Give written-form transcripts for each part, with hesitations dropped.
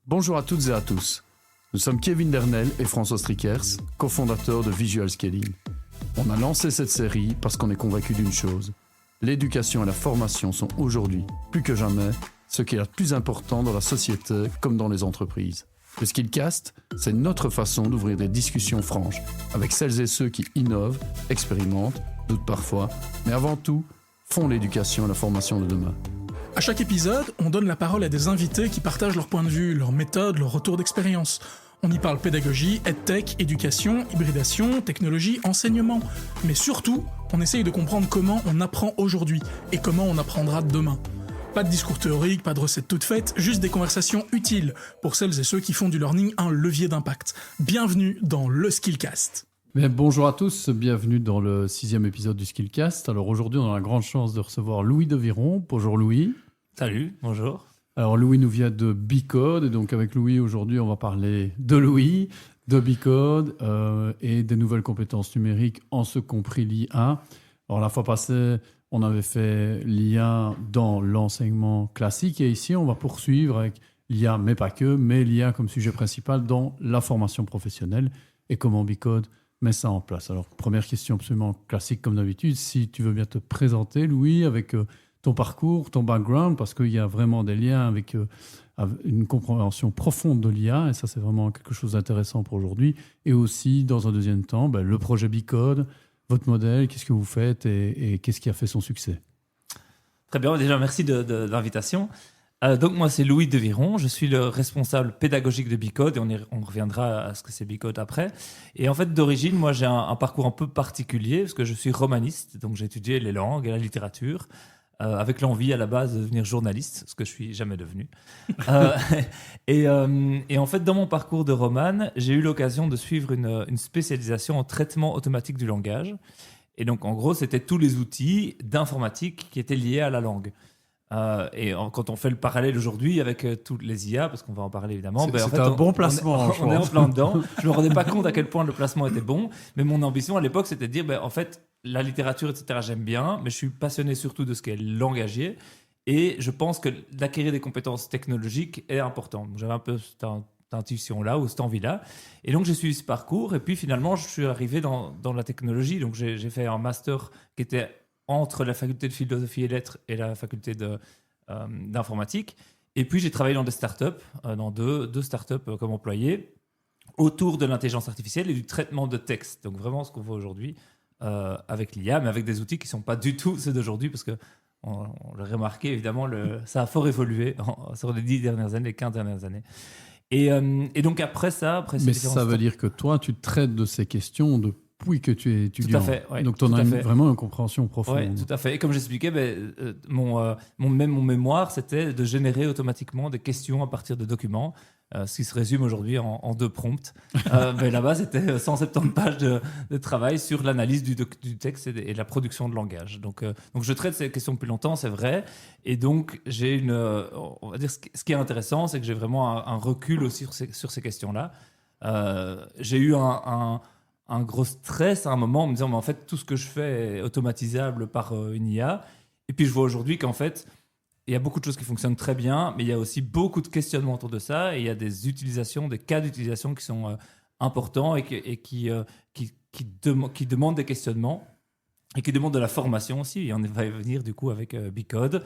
Bonjour à toutes et à tous. Nous sommes Kevin Dernel et François Strickers, cofondateurs de Visual Scaling. On a lancé cette série parce qu'on est convaincu d'une chose. L'éducation et la formation sont aujourd'hui, plus que jamais, ce qui est le plus important dans la société comme dans les entreprises. Le Skillcast, c'est notre façon d'ouvrir des discussions franches avec celles et ceux qui innovent, expérimentent, doutent parfois, mais avant tout, font l'éducation et la formation de demain. À chaque épisode, on donne la parole à des invités qui partagent leur point de vue, leurs méthodes, leur retour d'expérience. On y parle pédagogie, edtech, éducation, hybridation, technologie, enseignement. Mais surtout, on essaye de comprendre comment on apprend aujourd'hui et comment on apprendra demain. Pas de discours théorique, pas de recettes toutes faites, juste des conversations utiles pour celles et ceux qui font du learning un levier d'impact. Bienvenue dans le Skillcast. Bien, bonjour à tous, bienvenue dans le 6e épisode du Skillcast. Alors aujourd'hui, on a la grande chance de recevoir Louis Deviron. Bonjour Louis. Salut, bonjour. Alors Louis nous vient de B-Code, et donc avec Louis aujourd'hui, on va parler de Louis, de B-Code et des nouvelles compétences numériques, en ce compris l'IA. Alors la fois passée, on avait fait l'IA dans l'enseignement classique, et ici, on va poursuivre avec l'IA, mais pas que, mais l'IA comme sujet principal dans la formation professionnelle et comment B-Code met ça en place. Alors première question absolument classique comme d'habitude, si tu veux bien te présenter Louis avec ton parcours, ton background, parce qu'il y a vraiment des liens avec une compréhension profonde de l'IA, et ça c'est vraiment quelque chose d'intéressant pour aujourd'hui. Et aussi, dans un deuxième temps, le projet B-Code, votre modèle, qu'est-ce que vous faites et qu'est-ce qui a fait son succès? Très bien, déjà merci de l'invitation. Donc moi c'est Louis Deviron, je suis le responsable pédagogique de B-Code, et on reviendra à ce que c'est B-Code après. Et en fait d'origine, moi j'ai un parcours un peu particulier, parce que je suis romaniste, donc j'ai étudié les langues et la littérature, avec l'envie à la base de devenir journaliste, ce que je suis jamais devenu. Et en fait, dans mon parcours de roman, j'ai eu l'occasion de suivre une spécialisation en traitement automatique du langage. Et donc, en gros, c'était tous les outils d'informatique qui étaient liés à la langue. Quand on fait le parallèle aujourd'hui avec toutes les IA, parce qu'on va en parler évidemment, c'est un bon placement. On est en plein dedans. Je me rendais pas compte à quel point le placement était bon, mais mon ambition à l'époque, c'était de dire, en fait, la littérature, etc., j'aime bien, mais je suis passionné surtout de ce qu'est le langagier, et je pense que d'acquérir des compétences technologiques est important. Donc, j'avais un peu cette intuition-là, ou cette envie-là, et donc j'ai suivi ce parcours, et puis finalement, je suis arrivé dans la technologie. Donc j'ai fait un master qui était entre la faculté de philosophie et lettres et la faculté d'informatique, et puis j'ai travaillé dans des startups, dans deux startups comme employé, autour de l'intelligence artificielle et du traitement de texte. Donc vraiment ce qu'on voit aujourd'hui avec l'IA, mais avec des outils qui ne sont pas du tout ceux d'aujourd'hui, parce qu'on l'a remarqué, évidemment, ça a fort évolué sur les 10 dernières années, les 15 dernières années. Et donc après ça... Mais ça veut dire que toi, tu traites de ces questions depuis que tu es étudiant. Tout à fait, ouais, donc tu en as vraiment une compréhension profonde. Oui, tout à fait. Et comme j'expliquais, mon mémoire, c'était de générer automatiquement des questions à partir de documents, ce qui se résume aujourd'hui en 2 prompts. Mais là-bas, c'était 170 pages de travail sur l'analyse du texte et la production de langage. Donc je traite ces questions depuis longtemps, c'est vrai. Et donc, on va dire, ce qui est intéressant, c'est que j'ai vraiment un recul aussi sur ces questions-là. J'ai eu un gros stress à un moment en me disant, mais en fait, tout ce que je fais est automatisable par une IA. Et puis, je vois aujourd'hui qu'en fait, il y a beaucoup de choses qui fonctionnent très bien, mais il y a aussi beaucoup de questionnements autour de ça. Et il y a des cas d'utilisation qui sont importants et qui demandent des questionnements et qui demandent de la formation aussi. Et on va y venir du coup avec B-Code.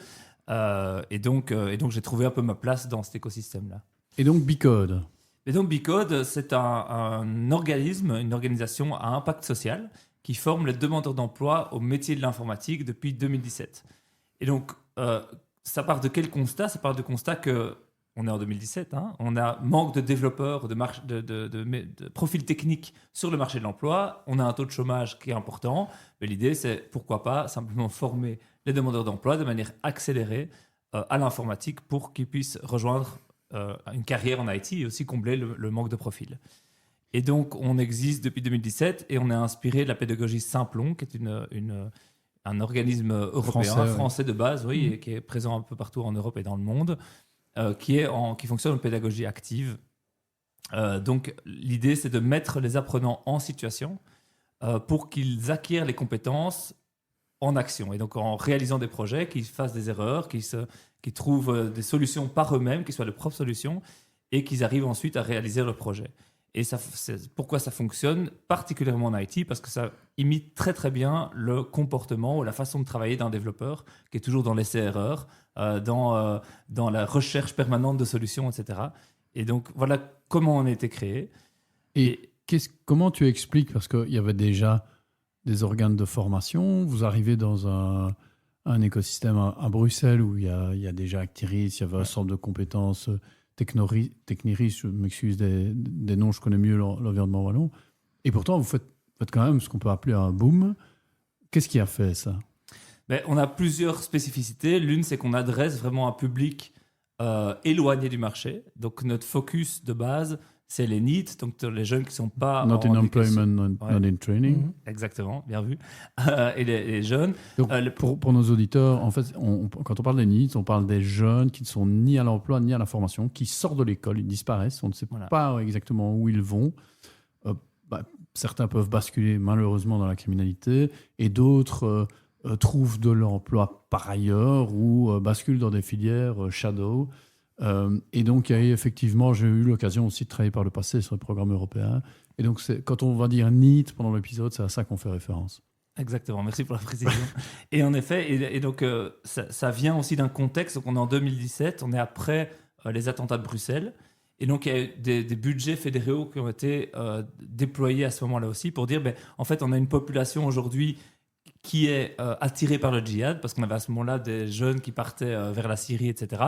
Et donc, j'ai trouvé un peu ma place dans cet écosystème-là. Et donc, B-Code. Et donc B-Code, c'est un organisme, une organisation à impact social qui forme les demandeurs d'emploi au métier de l'informatique depuis 2017. Et donc, ça part de quel constat? Ça part du constat qu'on est en 2017, on a manque de développeurs, de profils techniques sur le marché de l'emploi, on a un taux de chômage qui est important, mais l'idée c'est pourquoi pas simplement former les demandeurs d'emploi de manière accélérée à l'informatique pour qu'ils puissent rejoindre une carrière en IT et aussi combler le manque de profil. Et donc, on existe depuis 2017 et on est inspiré de la pédagogie Simplon, qui est un organisme européen, français de base, oui, et qui est présent un peu partout en Europe et dans le monde, qui fonctionne en pédagogie active. Donc, l'idée, c'est de mettre les apprenants en situation pour qu'ils acquièrent les compétences en action. Et donc, en réalisant des projets, qu'ils fassent des erreurs, qu'ils trouvent des solutions par eux-mêmes, qui soient de propres solutions, et qu'ils arrivent ensuite à réaliser leur projet. Et pourquoi ça fonctionne, particulièrement en IT, parce que ça imite très très bien le comportement ou la façon de travailler d'un développeur qui est toujours dans l'essai-erreur, dans la recherche permanente de solutions, etc. Et donc voilà comment on a été créé. Et comment tu expliques, parce qu'il y avait déjà des organes de formation, vous arrivez dans un écosystème à Bruxelles où il y a déjà Actiris, il y avait un centre de compétences Techniris, je m'excuse des noms, je connais mieux l'environnement wallon. Et pourtant, vous faites quand même ce qu'on peut appeler un boom. Qu'est-ce qui a fait ça ? On a plusieurs spécificités. L'une, c'est qu'on adresse vraiment un public éloigné du marché. Donc, notre focus de base, c'est les NEET, donc les jeunes qui ne sont pas Not in employment, not in training. Exactement, bien vu. Et les jeunes. Donc, pour nos auditeurs, en fait, quand on parle des NEET, on parle des jeunes qui ne sont ni à l'emploi ni à la formation, qui sortent de l'école, ils disparaissent, on ne sait pas exactement où ils vont. Certains peuvent basculer malheureusement dans la criminalité et d'autres trouvent de l'emploi par ailleurs ou basculent dans des filières shadow. Et donc, effectivement, j'ai eu l'occasion aussi de travailler par le passé sur le programme européen. Et donc, quand on va dire NEET pendant l'épisode, c'est à ça qu'on fait référence. Exactement, merci pour la précision. Et en effet, et donc, ça vient aussi d'un contexte. Donc, on est en 2017, on est après les attentats de Bruxelles. Et donc, il y a eu des budgets fédéraux qui ont été déployés à ce moment-là aussi pour dire, en fait, on a une population aujourd'hui qui est attirée par le djihad, parce qu'on avait à ce moment-là des jeunes qui partaient vers la Syrie, etc.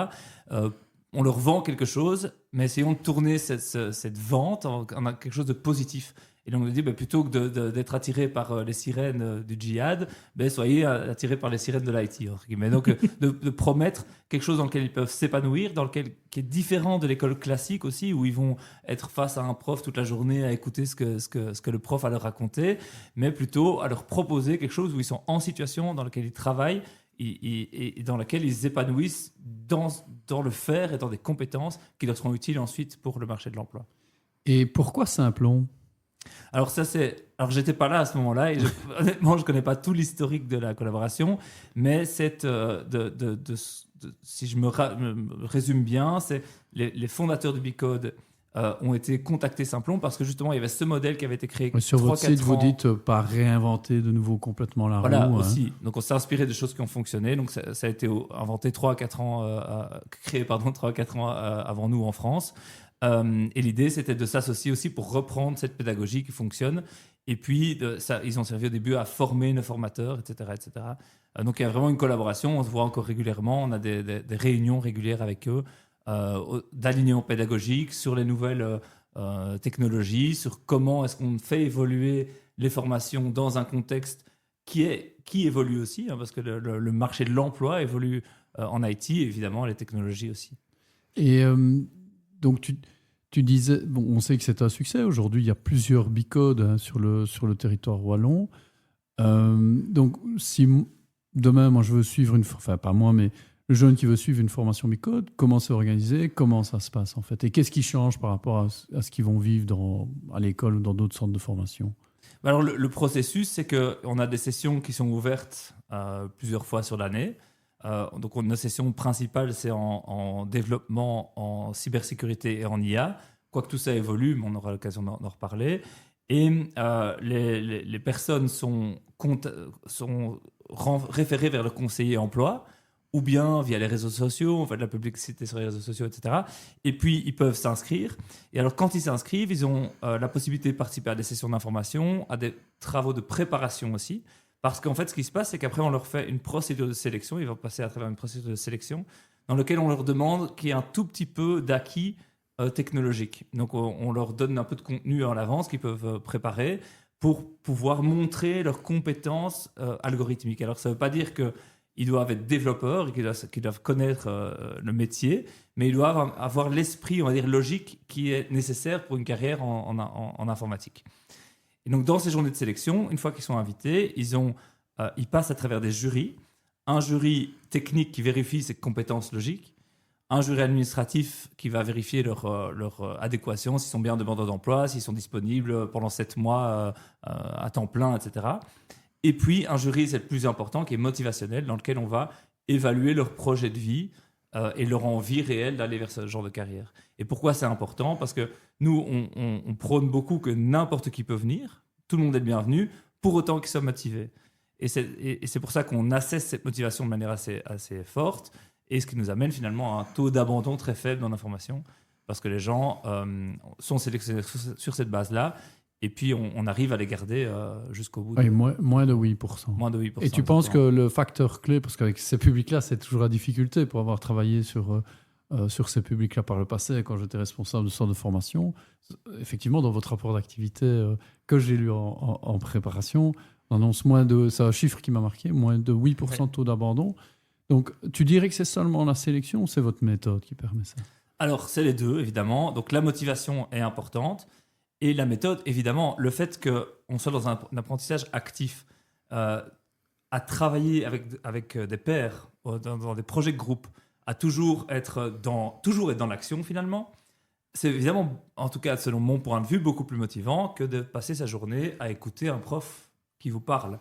On leur vend quelque chose, mais essayons de tourner cette vente en quelque chose de positif. Et donc on dit, plutôt que d'être attiré par les sirènes du djihad, soyez attirés par les sirènes de l'IT. Donc de promettre quelque chose dans lequel ils peuvent s'épanouir, qui est différent de l'école classique aussi, où ils vont être face à un prof toute la journée à écouter ce que le prof a leur raconter, mais plutôt à leur proposer quelque chose où ils sont en situation dans laquelle ils travaillent, et dans laquelle ils s'épanouissent dans le faire et dans des compétences qui leur seront utiles ensuite pour le marché de l'emploi. Et pourquoi Simplon ? Alors j'étais pas là à ce moment-là et honnêtement je connais pas tout l'historique de la collaboration, mais si je me résume bien, c'est les fondateurs du Bicode ont été contactés Simplon parce que justement il y avait ce modèle qui avait été créé sur votre site vous dites pas réinventer de nouveau complètement la roue. Voilà, aussi. Donc on s'est inspiré des choses qui ont fonctionné. Donc ça a été inventé 3 à 4 ans avant nous en France. Et l'idée c'était de s'associer aussi pour reprendre cette pédagogie qui fonctionne. Et puis ils ont servi au début à former nos formateurs, etc. Donc il y a vraiment une collaboration, on se voit encore régulièrement, on a des réunions régulières avec eux, d'alignement pédagogique sur les nouvelles technologies, sur comment est-ce qu'on fait évoluer les formations dans un contexte qui évolue aussi, parce que le marché de l'emploi évolue en IT, et évidemment les technologies aussi. Et donc tu disais, on sait que c'est un succès, aujourd'hui il y a plusieurs bicodes sur le territoire wallon. Donc si demain moi je veux suivre pas moi mais le jeune qui veut suivre une formation Bicode, comment c'est organisé, comment ça se passe en fait, et qu'est-ce qui change par rapport à ce qu'ils vont vivre à l'école ou dans d'autres centres de formation? Alors le processus, c'est qu'on a des sessions qui sont ouvertes plusieurs fois sur l'année. Donc nos sessions principales, c'est en développement, en cybersécurité et en IA. Quoique tout ça évolue, mais on aura l'occasion d'en reparler. Et les personnes sont référées vers le conseiller emploi, ou bien via les réseaux sociaux, on fait de la publicité sur les réseaux sociaux, etc. Et puis, ils peuvent s'inscrire. Et alors, quand ils s'inscrivent, ils ont la possibilité de participer à des sessions d'information, à des travaux de préparation aussi. Parce qu'en fait, ce qui se passe, c'est qu'après, on leur fait une procédure de sélection. Ils vont passer à travers une procédure de sélection dans laquelle on leur demande qu'il y ait un tout petit peu d'acquis technologique. Donc, on leur donne un peu de contenu en avance qu'ils peuvent préparer pour pouvoir montrer leurs compétences algorithmiques. Alors, ça ne veut pas dire qu'ils doivent être développeurs et qu'ils doivent connaître le métier, mais ils doivent avoir l'esprit, on va dire, logique qui est nécessaire pour une carrière en informatique. Et donc, dans ces journées de sélection, une fois qu'ils sont invités, ils passent à travers des jurys. Un jury technique qui vérifie ses compétences logiques, un jury administratif qui va vérifier leur adéquation, s'ils sont bien demandeurs d'emploi, s'ils sont disponibles pendant 7 mois à temps plein, etc. Et puis, un jury, c'est le plus important, qui est motivationnel, dans lequel on va évaluer leur projet de vie et leur envie réelle d'aller vers ce genre de carrière. Et pourquoi c'est important? Parce que nous, on prône beaucoup que n'importe qui peut venir, tout le monde est le bienvenu, pour autant qu'il soit motivé. Et c'est pour ça qu'on assesse cette motivation de manière assez forte, et ce qui nous amène finalement à un taux d'abandon très faible dans l'information, parce que les gens sont sélectionnés sur cette base-là, et puis on arrive à les garder jusqu'au bout. Oui, moins de 8%. Moins de 8%. Et tu penses que le facteur clé, parce qu'avec ces publics-là, c'est toujours la difficulté pour avoir travaillé sur ces publics-là par le passé, quand j'étais responsable de centre de formation, effectivement, dans votre rapport d'activité que j'ai lu en préparation, on annonce c'est un chiffre qui m'a marqué, moins de 8% de taux d'abandon. Donc, tu dirais que c'est seulement la sélection ou c'est votre méthode qui permet ça? Alors, c'est les deux, évidemment. Donc, la motivation est importante. Et la méthode, évidemment, le fait qu'on soit dans un apprentissage actif, à travailler avec des pairs, dans des projets de groupe, à toujours être dans l'action, finalement, c'est évidemment, en tout cas selon mon point de vue, beaucoup plus motivant que de passer sa journée à écouter un prof qui vous parle.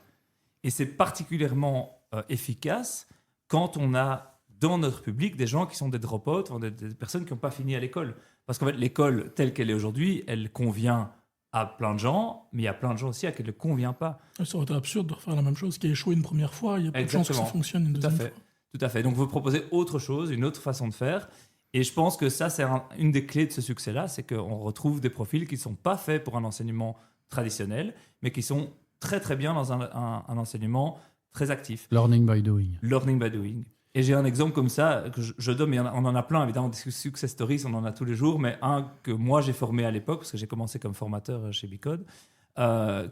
Et c'est particulièrement efficace quand on a dans notre public des gens qui sont des drop-out, des personnes qui n'ont pas fini à l'école. Parce qu'en fait, l'école telle qu'elle est aujourd'hui, elle convient à plein de gens, mais il y a plein de gens aussi à qui elle ne convient pas. Ça aurait été absurde de refaire la même chose qui a échoué une première fois. Il y a pas de chance que ça fonctionne une deuxième fois. Tout à fait. Donc, vous proposez autre chose, une autre façon de faire. Et je pense que ça, c'est une des clés de ce succès-là, c'est qu'on retrouve des profils qui ne sont pas faits pour un enseignement traditionnel, mais qui sont très, très bien dans un enseignement très actif. Learning by doing. Learning by doing. Et j'ai un exemple comme ça que je donne, mais on en a plein, évidemment, des success stories, on en a tous les jours, mais un que moi j'ai formé à l'époque, parce que j'ai commencé comme formateur chez Bicode,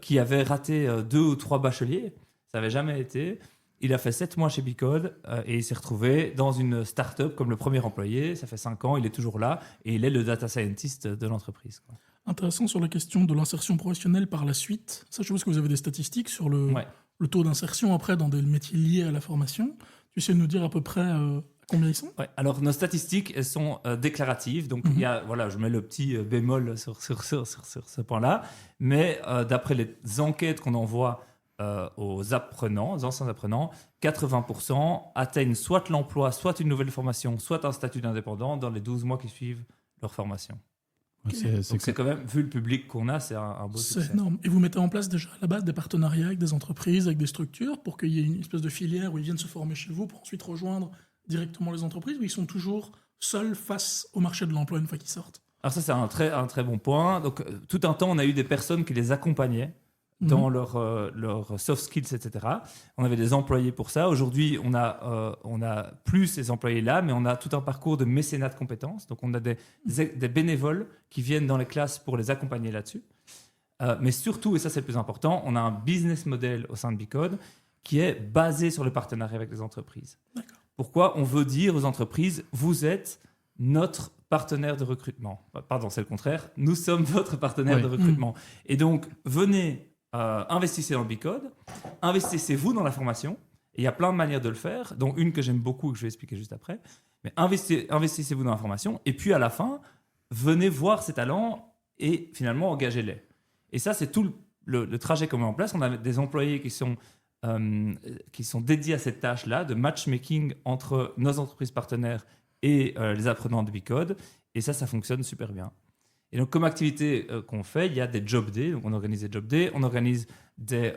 qui avait raté 2 ou 3 bacheliers, ça n'avait jamais été. Il a fait 7 mois chez Bicode et il s'est retrouvé dans une start-up comme le premier employé, ça fait 5 ans, il est toujours là et il est le data scientist de l'entreprise, quoi. Intéressant sur la question de l'insertion professionnelle par la suite. Ça, je suppose que vous avez des statistiques sur le taux d'insertion après dans des métiers liés à la formation. Tu sais nous dire à peu près combien ils sont? Alors, nos statistiques, elles sont déclaratives. Donc, il y a, je mets le petit bémol sur ce point-là. Mais d'après les enquêtes qu'on envoie aux apprenants, aux anciens apprenants, 80% atteignent soit l'emploi, soit une nouvelle formation, soit un statut d'indépendant dans les 12 mois qui suivent leur formation. C'est quand même, vu le public qu'on a, c'est un beau succès. C'est énorme. Et vous mettez en place déjà à la base des partenariats avec des entreprises, avec des structures, pour qu'il y ait une espèce de filière où ils viennent se former chez vous pour ensuite rejoindre directement les entreprises, ou ils sont toujours seuls face au marché de l'emploi une fois qu'ils sortent? Alors ça, c'est un très bon point. Donc, tout un temps, on a eu des personnes qui les accompagnaient dans leurs soft skills, etc. On avait des employés pour ça. Aujourd'hui, on a plus ces employés-là, mais on a tout un parcours de mécénat de compétences. Donc, on a des bénévoles qui viennent dans les classes pour les accompagner là-dessus. Mais surtout, et ça c'est le plus important, on a un business model au sein de Bicode qui est basé sur le partenariat avec les entreprises. D'accord. Pourquoi? On veut dire aux entreprises, vous êtes notre partenaire de recrutement. Pardon, c'est le contraire. Nous sommes votre partenaire de recrutement. Et donc, venez... investissez dans le Bicode, investissez-vous dans la formation, et il y a plein de manières de le faire, dont une que j'aime beaucoup, que je vais expliquer juste après, mais investissez-vous dans la formation, et puis à la fin, venez voir ces talents et finalement engagez-les. Et ça, c'est tout le trajet qu'on met en place. On a des employés qui sont dédiés à cette tâche-là, de matchmaking entre nos entreprises partenaires et les apprenants de Bicode, et ça fonctionne super bien. Et donc, comme activité qu'on fait, il y a des job days. Donc, on organise des job days, on organise des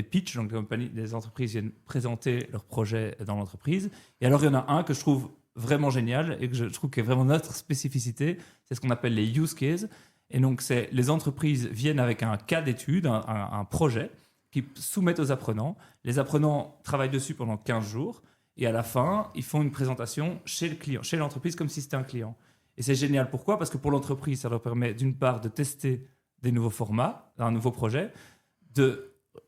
pitchs. Donc, des entreprises viennent présenter leurs projets dans l'entreprise. Et alors, il y en a un que je trouve vraiment génial et que je trouve qui est vraiment notre spécificité. C'est ce qu'on appelle les use cases. Et donc, les entreprises viennent avec un cas d'étude, un projet, qu'ils soumettent aux apprenants. Les apprenants travaillent dessus pendant 15 jours. Et à la fin, ils font une présentation chez le client, chez l'entreprise, comme si c'était un client. Et c'est génial. Pourquoi? Parce que pour l'entreprise, ça leur permet d'une part de tester des nouveaux formats, un nouveau projet,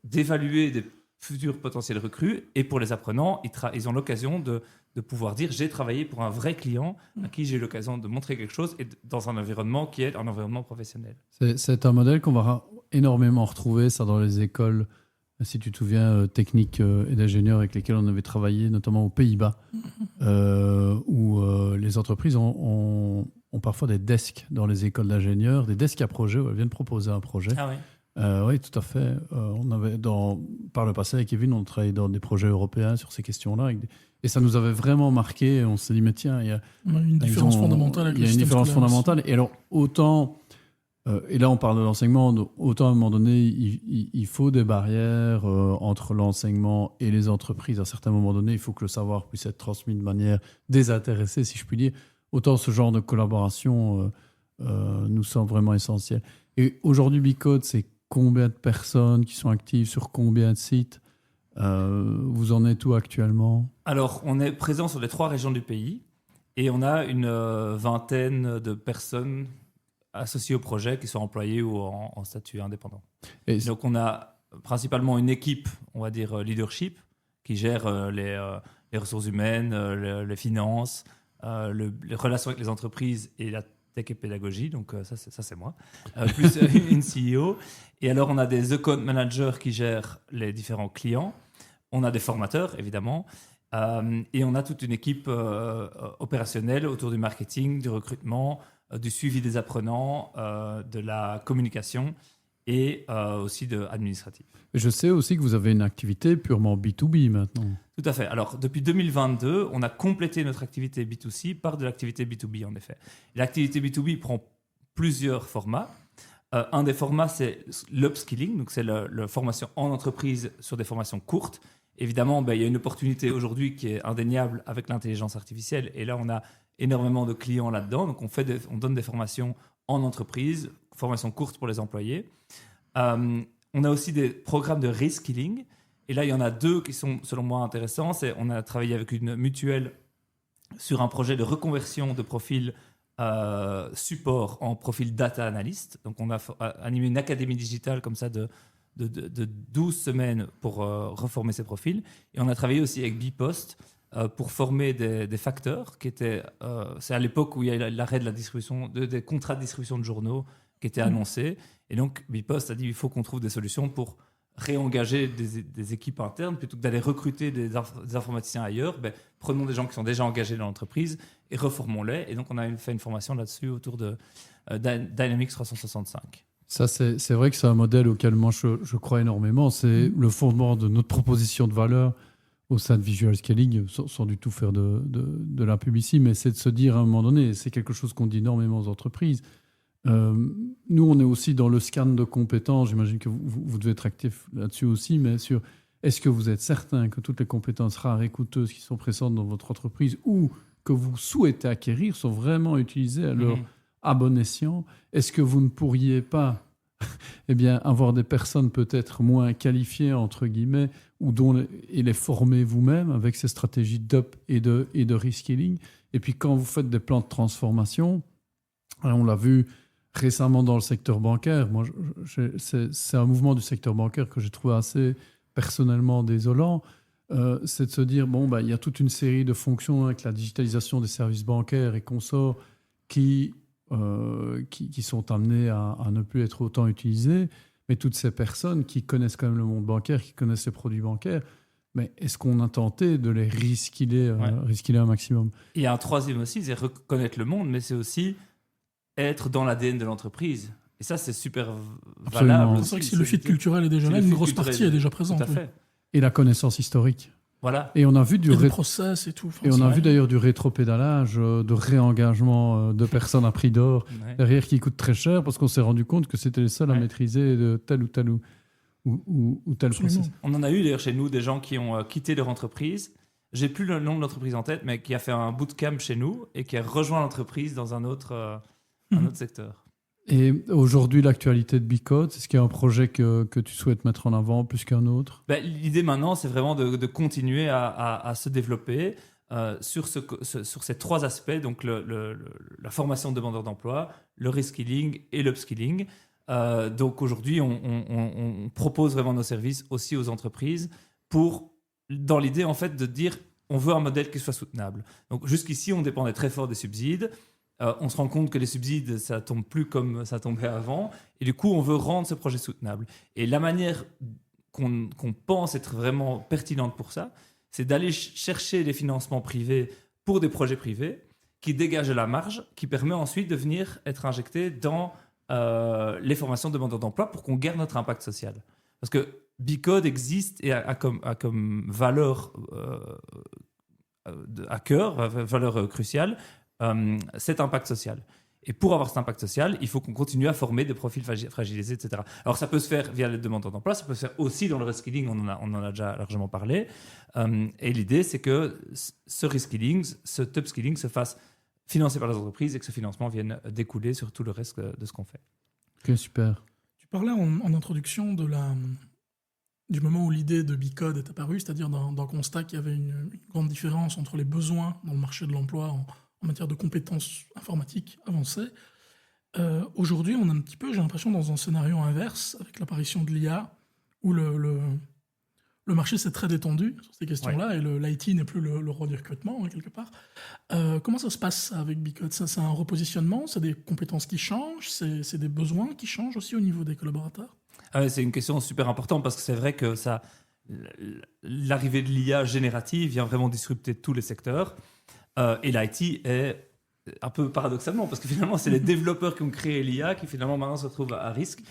d'évaluer des futurs potentiels recrues. Et pour les apprenants, ils ont l'occasion de pouvoir dire « j'ai travaillé pour un vrai client à qui j'ai eu l'occasion de montrer quelque chose et dans un environnement qui est un environnement professionnel ». C'est un modèle qu'on va énormément retrouver ça dans les écoles, si tu te souviens, techniques et d'ingénieurs avec lesquels on avait travaillé, notamment aux Pays-Bas, où les entreprises ont parfois des desks dans les écoles d'ingénieurs, des desks à projet où elles viennent proposer un projet. Ah oui. Oui, tout à fait. Par le passé, avec Kevin, on travaillait dans des projets européens sur ces questions-là. Et ça nous avait vraiment marqué. On s'est dit, mais tiens, il y a Une différence fondamentale avec il y le a une système différence scolaire aussi. fondamentale. Et alors, autant, et là on parle de l'enseignement, autant à un moment donné, il faut des barrières entre l'enseignement et les entreprises. À certains moments donnés, il faut que le savoir puisse être transmis de manière désintéressée, si je puis dire. Autant ce genre de collaboration nous semble vraiment essentiel. Et aujourd'hui, Bicode, c'est combien de personnes qui sont actives sur combien de sites? Vous en êtes où actuellement? Alors, on est présent sur les 3 régions du pays et on a une vingtaine de personnes associées au projet qui sont employées ou en statut indépendant. Et Donc, on a principalement une équipe, on va dire leadership, qui gère les ressources humaines, les finances, les relations avec les entreprises et la tech et pédagogie. Donc, ça, c'est moi. Plus une CEO. Et alors, on a des account managers qui gèrent les différents clients. On a des formateurs, évidemment. Et on a toute une équipe opérationnelle autour du marketing, du recrutement, du suivi des apprenants, de la communication et aussi de administratif. je sais aussi que vous avez une activité purement B2B maintenant. Tout à fait. Alors, depuis 2022, on a complété notre activité B2C par de l'activité B2B, en effet. L'activité B2B prend plusieurs formats. Un des formats, c'est l'upskilling, donc c'est la formation en entreprise sur des formations courtes. Évidemment, il y a une opportunité aujourd'hui qui est indéniable avec l'intelligence artificielle, et là, on a énormément de clients là-dedans. Donc, on donne des formations en entreprise, formations courtes pour les employés. On a aussi des programmes de reskilling, et là, il y en a 2 qui sont, selon moi, intéressants. On a travaillé avec une mutuelle sur un projet de reconversion de profil support en profil data analyst. Donc, on a animé une académie digitale comme ça de 12 semaines pour reformer ces profils. Et on a travaillé aussi avec Bipost pour former des facteurs qui étaient... c'est à l'époque où il y a l'arrêt de la distribution, des contrats de distribution de journaux qui étaient annoncés. Et donc, Bipost a dit il faut qu'on trouve des solutions pour réengager des équipes internes plutôt que d'aller recruter des informaticiens ailleurs. Prenons des gens qui sont déjà engagés dans l'entreprise et reformons-les. Et donc, on a fait une formation là-dessus autour de Dynamics 365. Ça, c'est vrai que c'est un modèle auquel moi je crois énormément. C'est le fondement de notre proposition de valeur au sein de Visual Scaling, sans du tout faire de la pub ici, mais c'est de se dire à un moment donné, et c'est quelque chose qu'on dit énormément aux entreprises. Nous, on est aussi dans le scan de compétences. J'imagine que vous devez être actif là-dessus aussi, mais sur est-ce que vous êtes certain que toutes les compétences rares et coûteuses qui sont présentes dans votre entreprise ou que vous souhaitez acquérir sont vraiment utilisées à leur à bon escient? Est-ce que vous ne pourriez pas avoir des personnes peut-être moins qualifiées, entre guillemets, et les former vous-même avec ces stratégies d'up et de reskilling? Et puis quand vous faites des plans de transformation, on l'a vu récemment dans le secteur bancaire, moi, c'est un mouvement du secteur bancaire que j'ai trouvé assez personnellement désolant, c'est de se dire, il y a toute une série de fonctions avec la digitalisation des services bancaires et consorts qui sont amenés à ne plus être autant utilisés, mais toutes ces personnes qui connaissent quand même le monde bancaire, qui connaissent les produits bancaires, mais est-ce qu'on a tenté de les reskiller un maximum? Il y a un troisième aussi, c'est reconnaître le monde, mais c'est aussi être dans l'ADN de l'entreprise. Et ça, c'est super valable. C'est vrai que si le fit culturel est déjà là, une grosse partie est déjà présente. Tout à fait. Et la connaissance historique. Voilà. Et on a vu du process et tout. Et on a vu d'ailleurs du rétropédalage, de réengagement de personnes à prix d'or derrière qui coûtent très cher parce qu'on s'est rendu compte que c'était les seuls à maîtriser de tel ou tel process. On en a eu d'ailleurs chez nous des gens qui ont quitté leur entreprise. J'ai plus le nom de l'entreprise en tête, mais qui a fait un bootcamp chez nous et qui a rejoint l'entreprise dans un autre secteur. Et aujourd'hui, l'actualité de Bicode, est-ce qu'il y a un projet que tu souhaites mettre en avant plus qu'un autre? L'idée maintenant, c'est vraiment de continuer à se développer sur ces 3 aspects, donc la formation de demandeurs d'emploi, le reskilling et l'upskilling. Donc aujourd'hui, on propose vraiment nos services aussi aux entreprises dans l'idée en fait de dire on veut un modèle qui soit soutenable. Donc jusqu'ici, on dépendait très fort des subsides. On se rend compte que les subsides, ça tombe plus comme ça tombait avant. Et du coup, on veut rendre ce projet soutenable. Et la manière qu'on pense être vraiment pertinente pour ça, c'est d'aller chercher des financements privés pour des projets privés qui dégagent la marge, qui permet ensuite de venir être injecté dans les formations de demandeurs d'emploi pour qu'on garde notre impact social. Parce que Bicode existe et a comme valeur à cœur, valeur cruciale, cet impact social. Et pour avoir cet impact social, il faut qu'on continue à former des profils fragilisés, etc. Alors ça peut se faire via les demandeurs d'emploi, ça peut se faire aussi dans le reskilling, on en a déjà largement parlé. Et l'idée, c'est que ce reskilling, ce upskilling se fasse financer par les entreprises et que ce financement vienne découler sur tout le reste de ce qu'on fait. Ok, super. Tu parlais en introduction du moment où l'idée de Bicode est apparue, c'est-à-dire d'un constat qu'il y avait une grande différence entre les besoins dans le marché de l'emploi en matière de compétences informatiques avancées. Aujourd'hui, on est un petit peu, j'ai l'impression, dans un scénario inverse, avec l'apparition de l'IA, où le marché s'est très détendu sur ces questions-là, et l'IT n'est plus le roi du recrutement, quelque part. Comment ça se passe avec Bicode? C'est un repositionnement? C'est des compétences qui changent? C'est des besoins qui changent aussi au niveau des collaborateurs? C'est une question super importante parce que c'est vrai que l'arrivée de l'IA générative vient vraiment disrupter tous les secteurs. Et l'IT est un peu paradoxalement, parce que finalement, c'est les développeurs qui ont créé l'IA qui finalement maintenant se retrouvent à risque.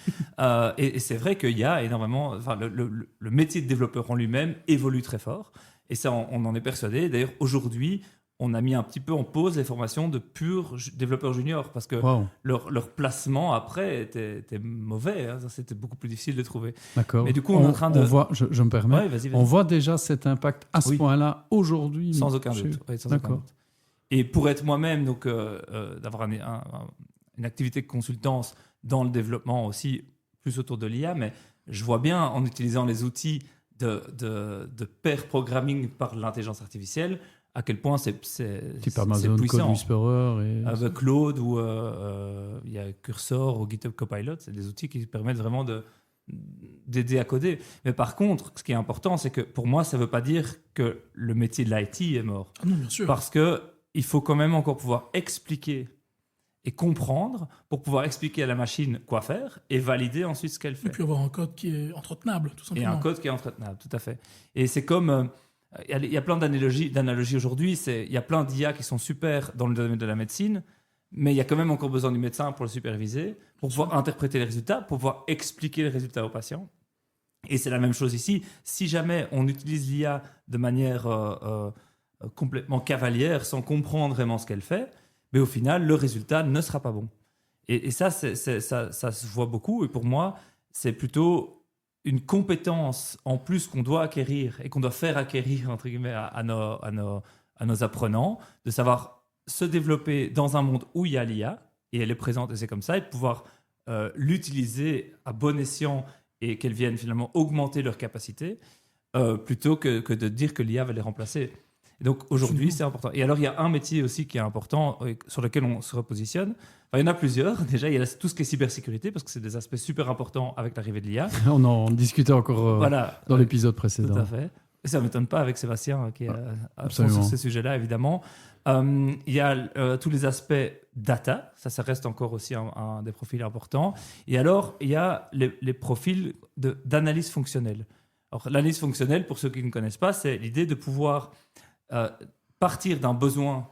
Et c'est vrai qu'il y a énormément... Enfin, le métier de développeur en lui-même évolue très fort. Et ça, on en est persuadé. D'ailleurs, aujourd'hui, on a mis un petit peu en pause les formations de purs développeurs juniors parce que leur placement après était mauvais. Hein. C'était beaucoup plus difficile de trouver. D'accord. Mais du coup, on est en train de... Je me permets. Ouais, vas-y. On voit déjà cet impact à ce point-là aujourd'hui. Sans aucun doute. Oui, sans aucun doute. Et pour être moi-même, donc d'avoir une activité de consultance dans le développement aussi, plus autour de l'IA, mais je vois bien en utilisant les outils de pair programming par l'intelligence artificielle, à quel point c'est Amazon, puissant. Code Whisperer et... Avec Claude ou il y a Cursor ou GitHub Copilot, c'est des outils qui permettent vraiment d'aider à coder. Mais par contre, ce qui est important, c'est que pour moi, ça ne veut pas dire que le métier de l'IT est mort. Ah non, bien sûr. Parce qu'il faut quand même encore pouvoir expliquer et comprendre pour pouvoir expliquer à la machine quoi faire et valider ensuite ce qu'elle fait. Et puis avoir un code qui est entretenable, tout simplement. Et un code qui est entretenable, tout à fait. Et c'est comme... Il y a plein d'analogies aujourd'hui. Il y a plein d'IA qui sont super dans le domaine de la médecine, mais il y a quand même encore besoin du médecin pour le superviser, pour pouvoir interpréter les résultats, pour pouvoir expliquer les résultats aux patients. Et c'est la même chose ici. Si jamais on utilise l'IA de manière complètement cavalière, sans comprendre vraiment ce qu'elle fait, mais au final, le résultat ne sera pas bon. Et ça se voit beaucoup. Et pour moi, c'est plutôt une compétence en plus qu'on doit acquérir et qu'on doit faire acquérir entre guillemets à nos apprenants, de savoir se développer dans un monde où il y a l'IA et elle est présente et c'est comme ça, et de pouvoir l'utiliser à bon escient et qu'elle vienne finalement augmenter leurs capacités plutôt que de dire que l'IA va les remplacer. Et donc aujourd'hui, c'est important. Et alors, il y a un métier aussi qui est important, sur lequel on se repositionne. Enfin, il y en a plusieurs. Déjà, il y a tout ce qui est cybersécurité, parce que c'est des aspects super importants avec l'arrivée de l'IA. On en discutait encore dans l'épisode précédent. Tout à fait. Et ça ne m'étonne pas avec Sébastien, qui est sur ces sujets-là, évidemment. Il y a tous les aspects data. Ça reste encore aussi un des profils importants. Et alors, il y a les profils d'analyse fonctionnelle. Alors, l'analyse fonctionnelle, pour ceux qui ne connaissent pas, c'est l'idée de pouvoir... partir d'un besoin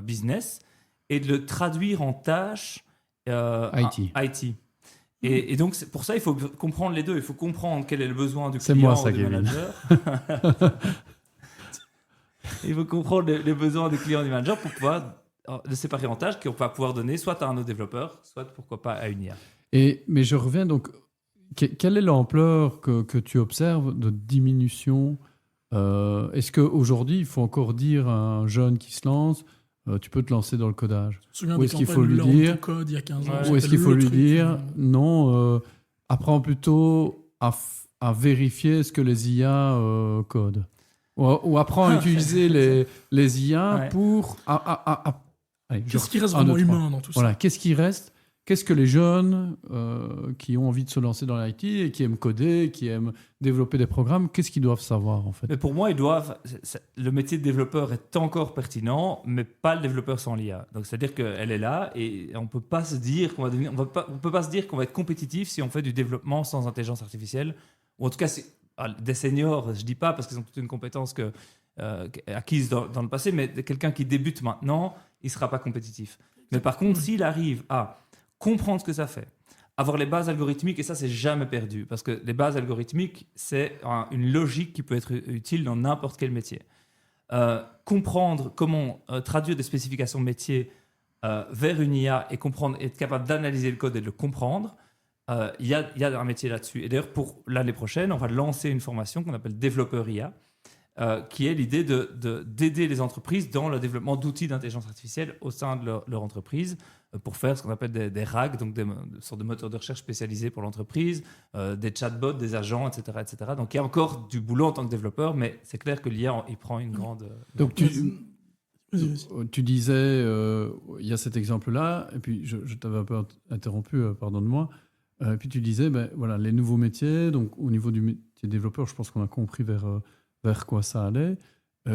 business et de le traduire en tâches IT. Et donc, pour ça, il faut comprendre les deux. Il faut comprendre quel est le besoin du client ou du manager. Il faut comprendre les besoins du client et du manager pour pouvoir le séparer en tâches qu'on va pouvoir donner soit à un autre développeur, soit, pourquoi pas, à une IA. Mais je reviens donc... Quelle est l'ampleur que tu observes de diminution ? Est-ce qu'aujourd'hui, il faut encore dire à un jeune qui se lance, tu peux te lancer dans le codage? Ou est-ce qu'il faut lui dire, code, il y a 15 ans, ou est-ce qu'il faut lui dire, non, apprends plutôt à vérifier ce que les IA codent, ou apprends à utiliser les IA pour... Qu'est-ce qui reste vraiment humain dans tout ça? Voilà, qu'est-ce qui reste? Qu'est-ce que les jeunes qui ont envie de se lancer dans l'IT et qui aiment coder, qui aiment développer des programmes, qu'est-ce qu'ils doivent savoir en fait? Mais pour moi, le métier de développeur est encore pertinent, mais pas le développeur sans l'IA. Donc c'est-à-dire qu'elle est là et on peut pas se dire qu'on peut pas se dire qu'on va être compétitif si on fait du développement sans intelligence artificielle. Ou en tout cas, des seniors, je dis pas parce qu'ils ont toute une compétence acquise dans le passé, mais quelqu'un qui débute maintenant, il sera pas compétitif. Mais par contre, s'il arrive à comprendre ce que ça fait, avoir les bases algorithmiques, et ça, c'est jamais perdu, parce que les bases algorithmiques, c'est une logique qui peut être utile dans n'importe quel métier. Comprendre comment traduire des spécifications de métier vers une IA et être capable d'analyser le code et de le comprendre, il y a un métier là-dessus. Et d'ailleurs, pour l'année prochaine, on va lancer une formation qu'on appelle développeur IA, qui est l'idée d'aider les entreprises dans le développement d'outils d'intelligence artificielle au sein de leur entreprise, pour faire ce qu'on appelle des RAG, donc des sortes de moteurs de recherche spécialisés pour l'entreprise, des chatbots, des agents, etc., etc. Donc il y a encore du boulot en tant que développeur, mais c'est clair que l'IA, il prend une grande... Donc tu disais, il y a cet exemple-là, et puis je t'avais un peu interrompu, pardonne-moi, et puis tu disais, voilà, les nouveaux métiers, donc au niveau du métier développeur, je pense qu'on a compris vers quoi ça allait,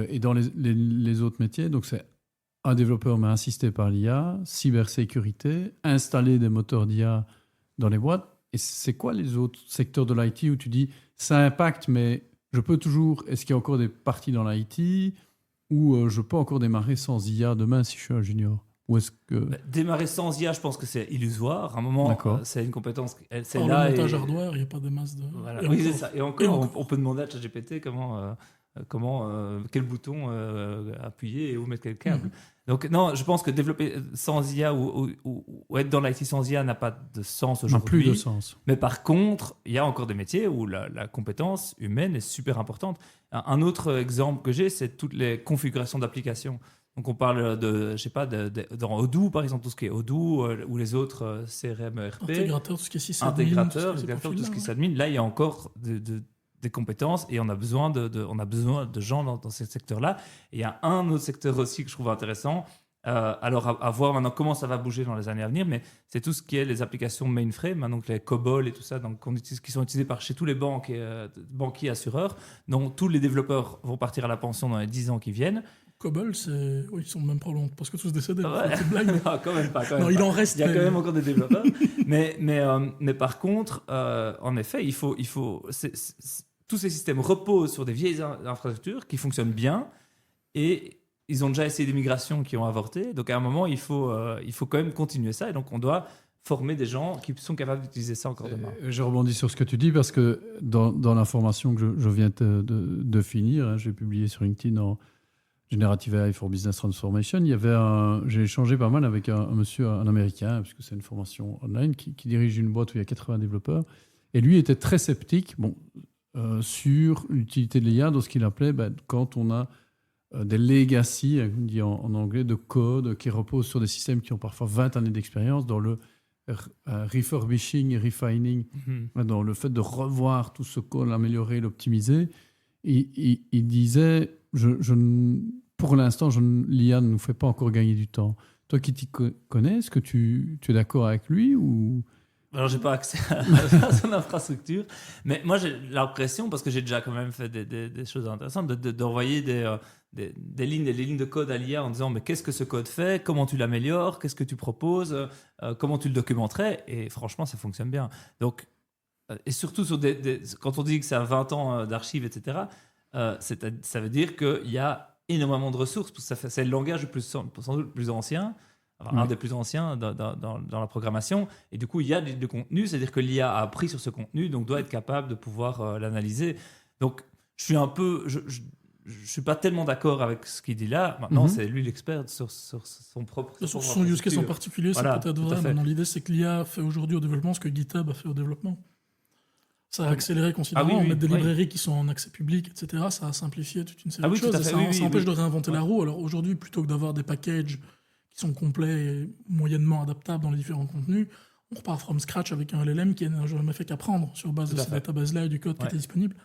et dans les autres métiers, donc c'est un développeur mais assisté par l'IA, cybersécurité, installer des moteurs d'IA dans les boîtes, et c'est quoi les autres secteurs de l'IT où tu dis, ça impacte, mais je peux toujours, est-ce qu'il y a encore des parties dans l'IT ou je peux encore démarrer sans IA demain si je suis un junior? Ou est-ce que... Démarrer sans IA, je pense que c'est illusoire. À un moment, c'est une compétence. C'est le là. montage hardware, il n'y a pas de masse de. Voilà. Oui, c'est ça. Et encore, on peut demander à ChatGPT quel bouton appuyer et où mettre quel câble. Donc, non, je pense que développer sans IA ou être dans l'IT sans IA n'a pas de sens aujourd'hui. N'a plus de sens. Mais par contre, il y a encore des métiers où la compétence humaine est super importante. Un autre exemple que j'ai, c'est toutes les configurations d'applications. Donc, on parle dans Odoo, par exemple, tout ce qui est Odoo ou les autres CRM, ERP. Intégrateur, tout ce qui est sysadmin. Intégrateur, tout ce qui est sysadmin. Là, il y a encore des compétences et on a besoin de gens dans ce secteur-là. Et il y a un autre secteur aussi que je trouve intéressant. Alors, à voir maintenant comment ça va bouger dans les années à venir, mais c'est tout ce qui est les applications mainframe, donc les COBOL et tout ça, donc, qui sont utilisées par chez tous les banquiers assureurs. Donc, tous les développeurs vont partir à la pension dans les 10 ans qui viennent. COBOL, ils sont même pas loin, parce que tous décédés. Ouais. C'est une blague. Non, quand même pas. Il en reste. Il y a quand même encore des développeurs. mais par contre, en effet, tous ces systèmes reposent sur des vieilles infrastructures qui fonctionnent bien et ils ont déjà essayé des migrations qui ont avorté. Donc à un moment, il faut quand même continuer ça. Et donc on doit former des gens qui sont capables d'utiliser ça encore demain. Je rebondis sur ce que tu dis parce que dans l'information que je viens de finir, j'ai publié sur LinkedIn en Generative AI for Business Transformation, j'ai échangé pas mal avec un monsieur, un Américain, puisque c'est une formation online, qui dirige une boîte où il y a 80 développeurs. Et lui était très sceptique sur l'utilité de l'IA dans ce qu'il appelait quand on a des legacy, on dit en anglais, de code qui reposent sur des systèmes qui ont parfois 20 années d'expérience dans le refurbishing et refining, dans le fait de revoir tout ce code, l'améliorer, l'optimiser. Il disait, pour l'instant, l'IA ne nous fait pas encore gagner du temps. Toi qui t'y connais, est-ce que tu es d'accord avec lui ou... Alors, je n'ai pas accès à son infrastructure, mais moi, j'ai l'impression, parce que j'ai déjà quand même fait des choses intéressantes, d'envoyer des lignes de code à l'IA en disant mais qu'est-ce que ce code fait, comment tu l'améliores, qu'est-ce que tu proposes, comment tu le documenterais, et franchement, ça fonctionne bien. Donc, et surtout, quand on dit que c'est à 20 ans d'archives, etc., ça veut dire qu'il y a énormément de ressources, parce que c'est le langage sans doute le plus ancien, un des plus anciens dans la programmation, et du coup il y a du contenu, c'est-à-dire que l'IA a appris sur ce contenu, donc doit être capable de pouvoir l'analyser. Donc je suis pas tellement d'accord avec ce qu'il dit là. Maintenant c'est lui l'expert sur son propre... Sur son use case en particulier, c'est voilà, peut-être vrai. Maintenant l'idée c'est que l'IA fait aujourd'hui au développement ce que GitHub a fait au développement. Ça a accéléré considérablement, mettre des librairies qui sont en accès public, etc. Ça a simplifié toute une série de choses. Ça empêche de réinventer la roue. Alors aujourd'hui, plutôt que d'avoir des packages qui sont complets et moyennement adaptables dans les différents contenus, on repart from scratch avec un LLM qui n'a jamais fait qu'apprendre sur base de ces databases-là et du code qui était disponible.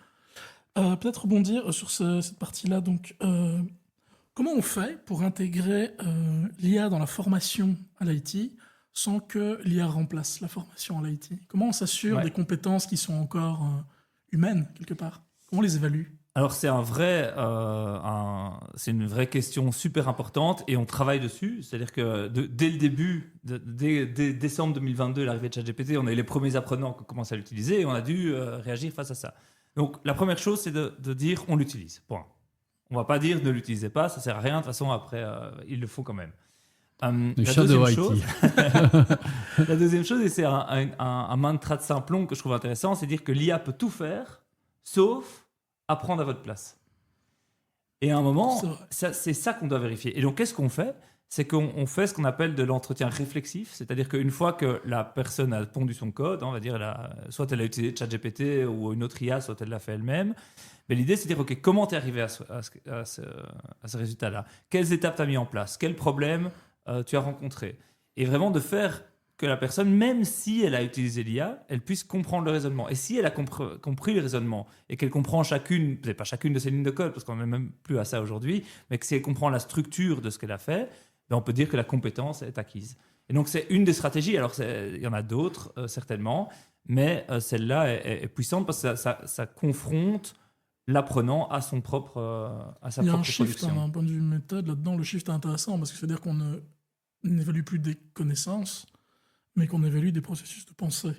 Peut-être rebondir sur cette partie-là. Donc, comment on fait pour intégrer l'IA dans la formation à l'IT sans que l'IA remplace la formation à l'IT? Comment on s'assure des compétences qui sont encore humaines, quelque part? Comment on les évalue? Alors, c'est une vraie question super importante et on travaille dessus. C'est-à-dire que dès le début, dès décembre 2022, l'arrivée de ChatGPT, on a eu les premiers apprenants qui ont commencé à l'utiliser et on a dû réagir face à ça. Donc, la première chose, c'est de dire on l'utilise. Point. On ne va pas dire ne l'utilisez pas, ça ne sert à rien. De toute façon, après, il le faut quand même. Le La chat de deuxième Haïti. chose, la deuxième chose, et c'est un mantra de Simplon que je trouve intéressant, c'est dire que l'IA peut tout faire, sauf apprendre à votre place. Et à un moment, C'est vrai. c'est ça qu'on doit vérifier. Et donc, qu'est-ce qu'on fait? C'est qu'on fait ce qu'on appelle de l'entretien réflexif, c'est-à-dire qu'une fois que la personne a pondu son code, on va dire, soit elle a utilisé ChatGPT ou une autre IA, soit elle l'a fait elle-même, mais l'idée, c'est de dire, OK, comment tu es arrivé à ce résultat-là? Quelles étapes tu as mis en place? Quels problèmes tu as rencontrés? Et vraiment de faire que la personne, même si elle a utilisé l'IA, elle puisse comprendre le raisonnement. Et si elle a compris le raisonnement et qu'elle comprend chacune, peut-être pas chacune de ses lignes de code, parce qu'on n'est même plus à ça aujourd'hui, mais que si elle comprend la structure de ce qu'elle a fait, ben on peut dire que la compétence est acquise. Et donc, c'est une des stratégies. Alors, il y en a d'autres, certainement, mais celle-là est puissante parce que ça confronte l'apprenant à sa Il y a propre un shift production. d'un point de vue méthode là-dedans. Le shift est intéressant parce que ça veut dire qu'on n'évalue plus des connaissances, mais qu'on évalue des processus de pensée.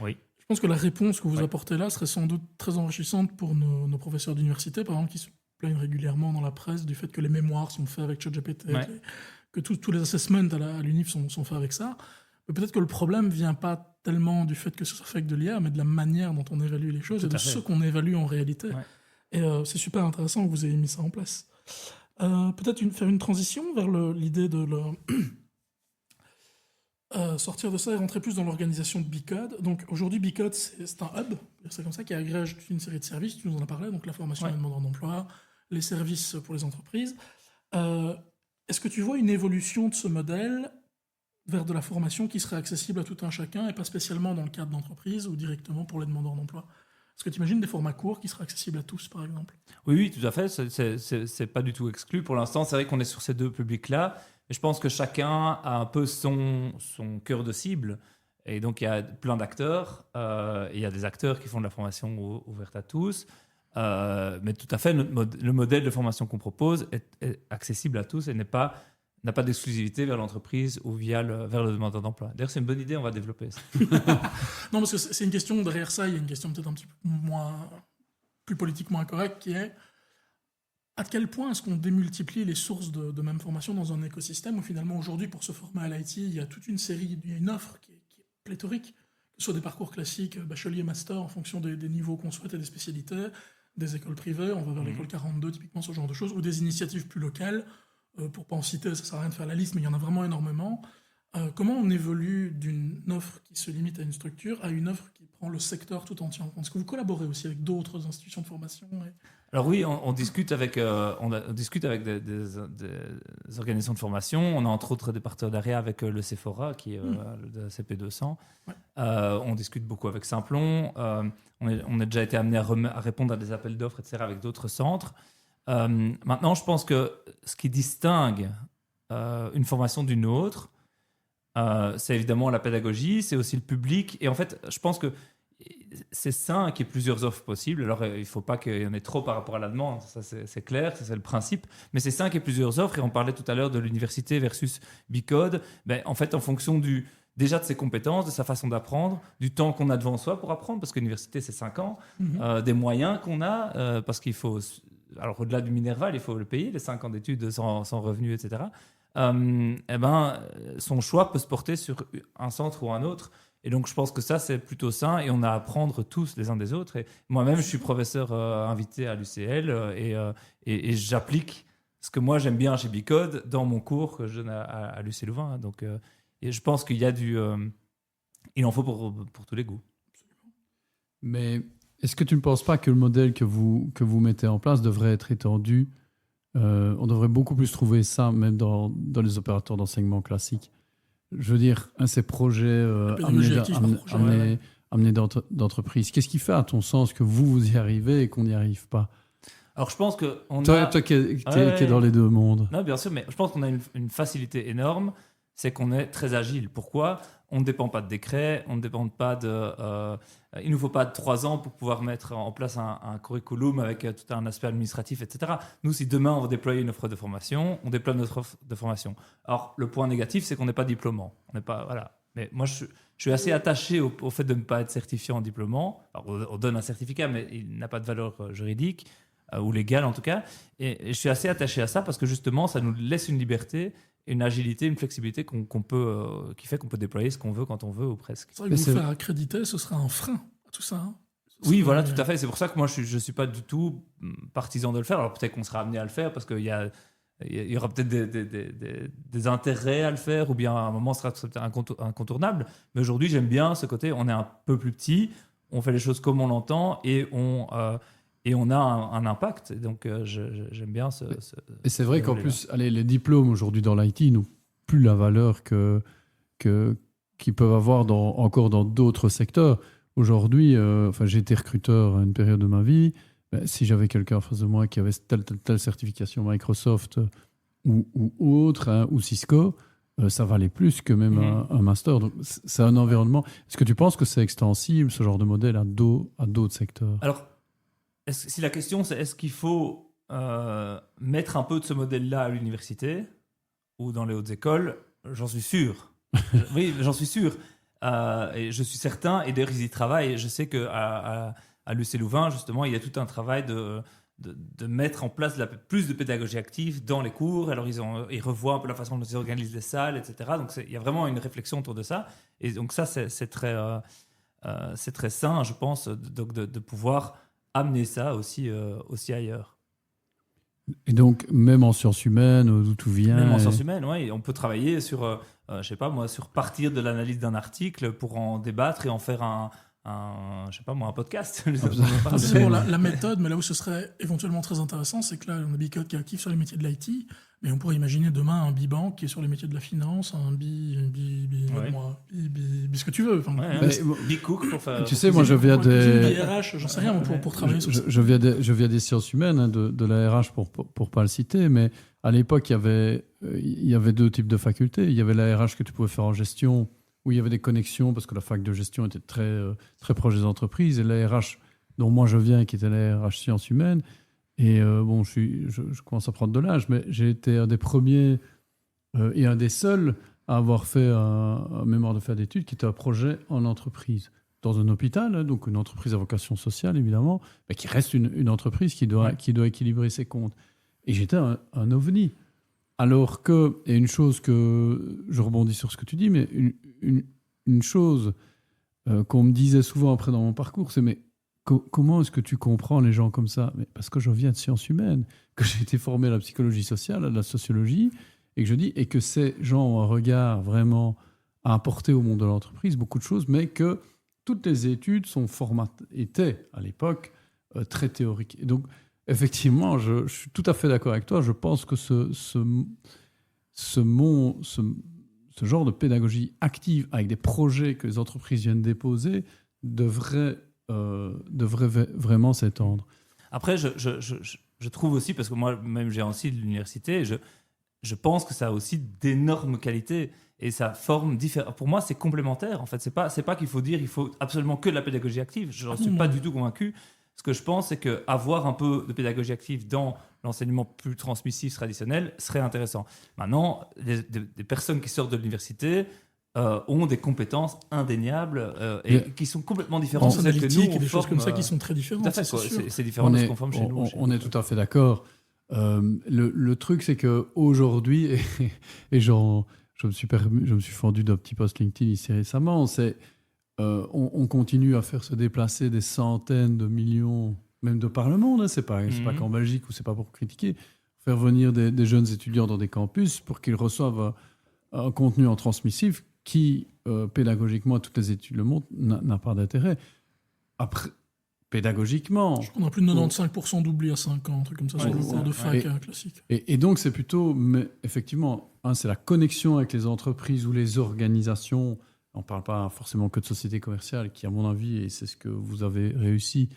Oui. Je pense que la réponse que vous Ouais. apportez là serait sans doute très enrichissante pour nos professeurs d'université, par exemple, qui se plaignent régulièrement dans la presse du fait que les mémoires sont faits avec ChatGPT, Ouais. que tous les assessments à l'UNIF sont faits avec ça. Mais peut-être que le problème ne vient pas tellement du fait que ce soit fait avec de l'IA, mais de la manière dont on évalue les choses Tout et de à fait. ce qu'on évalue en réalité. Ouais. Et c'est super intéressant que vous ayez mis ça en place. Peut-être faire une transition vers l'idée de sortir de ça et rentrer plus dans l'organisation de Bicode. Donc aujourd'hui, Bicode, c'est un hub, c'est comme ça, qui agrège toute une série de services, tu nous en as parlé, donc la formation Ouais. des demandeurs d'emploi, les services pour les entreprises. Est-ce que tu vois une évolution de ce modèle vers de la formation qui serait accessible à tout un chacun et pas spécialement dans le cadre d'entreprise ou directement pour les demandeurs d'emploi? Est-ce que tu imagines des formats courts qui seraient accessibles à tous, par exemple? Oui, tout à fait. C'est pas du tout exclu. Pour l'instant, c'est vrai qu'on est sur ces deux publics-là. Et je pense que chacun a un peu son cœur de cible. Et donc, il y a plein d'acteurs. Et il y a des acteurs qui font de la formation ouverte à tous. Mais tout à fait, le modèle de formation qu'on propose est accessible à tous et n'a pas d'exclusivité vers l'entreprise ou vers le demandeur d'emploi. D'ailleurs, c'est une bonne idée, on va développer ça. Non, parce que c'est une question derrière ça, il y a une question peut-être un petit peu plus politiquement incorrecte qui est à quel point est-ce qu'on démultiplie les sources de même formation dans un écosystème où finalement aujourd'hui pour se former à l'IT, il y a toute une série, il y a une offre qui est pléthorique, que ce soit des parcours classiques, bachelier, master, en fonction des niveaux qu'on souhaite et des spécialités, des écoles privées, on va vers l'école 42 typiquement, ce genre de choses, ou des initiatives plus locales, pour pas en citer, ça sert à rien de faire la liste, mais il y en a vraiment énormément. Comment on évolue d'une offre qui se limite à une structure à une offre qui prend le secteur tout entier en compte? Est-ce que vous collaborez aussi avec d'autres institutions de formation Alors oui, on discute avec, on discute avec des organisations de formation. On a entre autres des partenariats avec le Sephora, qui est le CP200. Ouais. On discute beaucoup avec Simplon. On a déjà été amené à répondre à des appels d'offres, etc., avec d'autres centres. Maintenant, je pense que ce qui distingue une formation d'une autre, c'est évidemment la pédagogie, c'est aussi le public. Et en fait, je pense que c'est sain qu'il y ait plusieurs offres possibles. Alors, il ne faut pas qu'il y en ait trop par rapport à la demande, ça c'est clair, ça c'est le principe. Mais c'est sain qu'il y ait plusieurs offres. Et on parlait tout à l'heure de l'université versus Bicode. Ben, en fait, en fonction déjà de ses compétences, de sa façon d'apprendre, du temps qu'on a devant soi pour apprendre, parce que l'université c'est 5 ans, des moyens qu'on a, parce qu'il faut... Alors, au-delà du Minerval, il faut le payer, les 5 ans d'études sans revenus, etc. Son choix peut se porter sur un centre ou un autre. Et donc, je pense que ça, c'est plutôt sain et on a à apprendre tous les uns des autres. Et moi-même, je suis professeur invité à l'UCL et j'applique ce que moi, j'aime bien chez Bicode dans mon cours que je donne à l'UC Louvain. Donc, et je pense qu'il y a il en faut pour tous les goûts. Mais est-ce que tu ne penses pas que le modèle que vous mettez en place devrait être étendu? On devrait beaucoup plus trouver ça, même dans les opérateurs d'enseignement classiques. Je veux dire, ces projets amenés d'entreprise. Qu'est-ce qui fait, à ton sens, que vous y arrivez et qu'on n'y arrive pas? Alors, je pense que toi qui es dans les deux mondes. Non, bien sûr, mais je pense qu'on a une facilité énorme, c'est qu'on est très agile. Pourquoi? On ne dépend pas de décret, on ne dépend pas il ne nous faut pas 3 ans pour pouvoir mettre en place un curriculum avec tout un aspect administratif, etc. Nous, si demain on va déployer une offre de formation, on déploie notre offre de formation. Alors, le point négatif, c'est qu'on n'est pas diplômant. On n'est pas, voilà. Mais moi, je suis assez attaché au fait de ne pas être certifié en diplômant. Alors, on donne un certificat, mais il n'a pas de valeur juridique. Ou légale en tout cas, et je suis assez attaché à ça parce que justement ça nous laisse une liberté une agilité, une flexibilité qui fait qu'on peut déployer ce qu'on veut quand on veut ou presque. C'est vrai que vous faire accréditer, ce sera un frein à tout ça. Hein. Oui, voilà, tout à fait. C'est pour ça que moi, je suis pas du tout partisan de le faire. Alors peut-être qu'on sera amené à le faire parce qu'il y aura peut-être des intérêts à le faire, ou bien à un moment, ce sera incontournable. Mais aujourd'hui, j'aime bien ce côté, on est un peu plus petit, on fait les choses comme on l'entend, et on a un impact. Donc, j'aime bien Et c'est vrai qu'en plus, les diplômes aujourd'hui dans l'IT n'ont plus la valeur qu'ils peuvent avoir encore dans d'autres secteurs. Aujourd'hui, j'ai été recruteur à une période de ma vie. Si j'avais quelqu'un en face de moi qui avait telle certification Microsoft ou autre, hein, ou Cisco, ça valait plus que même un master. Donc, c'est un environnement. Est-ce que tu penses que c'est extensible, ce genre de modèle, à d'autres secteurs? Alors, si la question c'est est-ce qu'il faut mettre un peu de ce modèle-là à l'université ou dans les hautes écoles, j'en suis sûr. Oui, j'en suis sûr. Et je suis certain, et d'ailleurs ils y travaillent. Je sais qu'à l'UC Louvain, justement, il y a tout un travail de mettre en place plus de pédagogie active dans les cours. Alors ils revoient un peu la façon dont ils organisent les salles, etc. Donc il y a vraiment une réflexion autour de ça. Et donc ça, c'est très sain, je pense, de pouvoir amener ça aussi ailleurs. Et donc, même en sciences humaines, d'où tout vient. Même en sciences humaines, oui. On peut travailler sur, je sais pas moi, sur partir de l'analyse d'un article pour en débattre et en faire un podcast. La méthode, mais là où ce serait éventuellement très intéressant, c'est que là, on a Bicode qui est actif sur les métiers de l'IT, mais on pourrait imaginer demain un Bibank qui est sur les métiers de la finance, un ce que tu veux. Bicook pour faire. Tu sais, moi, je viens des RH, j'en sais rien pour travailler sur ça. Je viens des sciences humaines, hein, de la RH pour pas le citer, mais à l'époque, il y avait deux types de facultés. Il y avait la RH que tu pouvais faire en gestion, où il y avait des connexions, parce que la fac de gestion était très, très proche des entreprises, et la RH dont moi je viens, qui était la RH sciences humaines. Et je commence à prendre de l'âge, mais j'ai été un des premiers et un des seuls à avoir fait un mémoire de fin d'études qui était un projet en entreprise, dans un hôpital, hein, donc une entreprise à vocation sociale évidemment, mais qui reste une entreprise qui doit équilibrer ses comptes. Et j'étais un ovni. Alors que, et une chose que, je rebondis sur ce que tu dis, mais une chose qu'on me disait souvent après dans mon parcours, c'est mais comment est-ce que tu comprends les gens comme ça? Mais parce que je viens de sciences humaines, que j'ai été formé à la psychologie sociale, à la sociologie, et que ces gens ont un regard vraiment à apporter au monde de l'entreprise, beaucoup de choses, mais que toutes les études étaient à l'époque très théoriques. Et donc, effectivement, je suis tout à fait d'accord avec toi. Je pense que ce genre de pédagogie active avec des projets que les entreprises viennent déposer devrait vraiment s'étendre. Après, je trouve aussi, parce que moi-même j'ai aussi de l'université, je pense que ça a aussi d'énormes qualités et ça forme différents. Pour moi, c'est complémentaire. En fait, c'est pas qu'il faut dire il faut absolument que de la pédagogie active. Je n'en suis pas du tout convaincu. Ce que je pense, c'est qu'avoir un peu de pédagogie active dans l'enseignement plus transmissif traditionnel serait intéressant. Maintenant, des personnes qui sortent de l'université ont des compétences indéniables et qui sont complètement différentes de celles que nous, des choses comme ça qui sont très différentes. C'est différent de ce qu'on forme chez nous. On est tout à fait d'accord. Le truc, c'est qu'aujourd'hui, et je me suis fendu d'un petit post LinkedIn ici récemment, on continue à faire se déplacer des centaines de millions, même de par le monde, hein, c'est pas qu'en Belgique ou c'est pas pour critiquer, faire venir des jeunes étudiants dans des campus pour qu'ils reçoivent un contenu en transmissif qui, pédagogiquement, à toutes les études le montrent, n'a pas d'intérêt. Après, pédagogiquement... Je crois qu'on a plus de 95% d'oubli à 5 ans, un truc comme ça, sur le cours de fac classique. Et donc, c'est plutôt... Mais effectivement, c'est la connexion avec les entreprises ou les organisations. On ne parle pas forcément que de sociétés commerciales, qui, à mon avis, et c'est ce que vous avez réussi,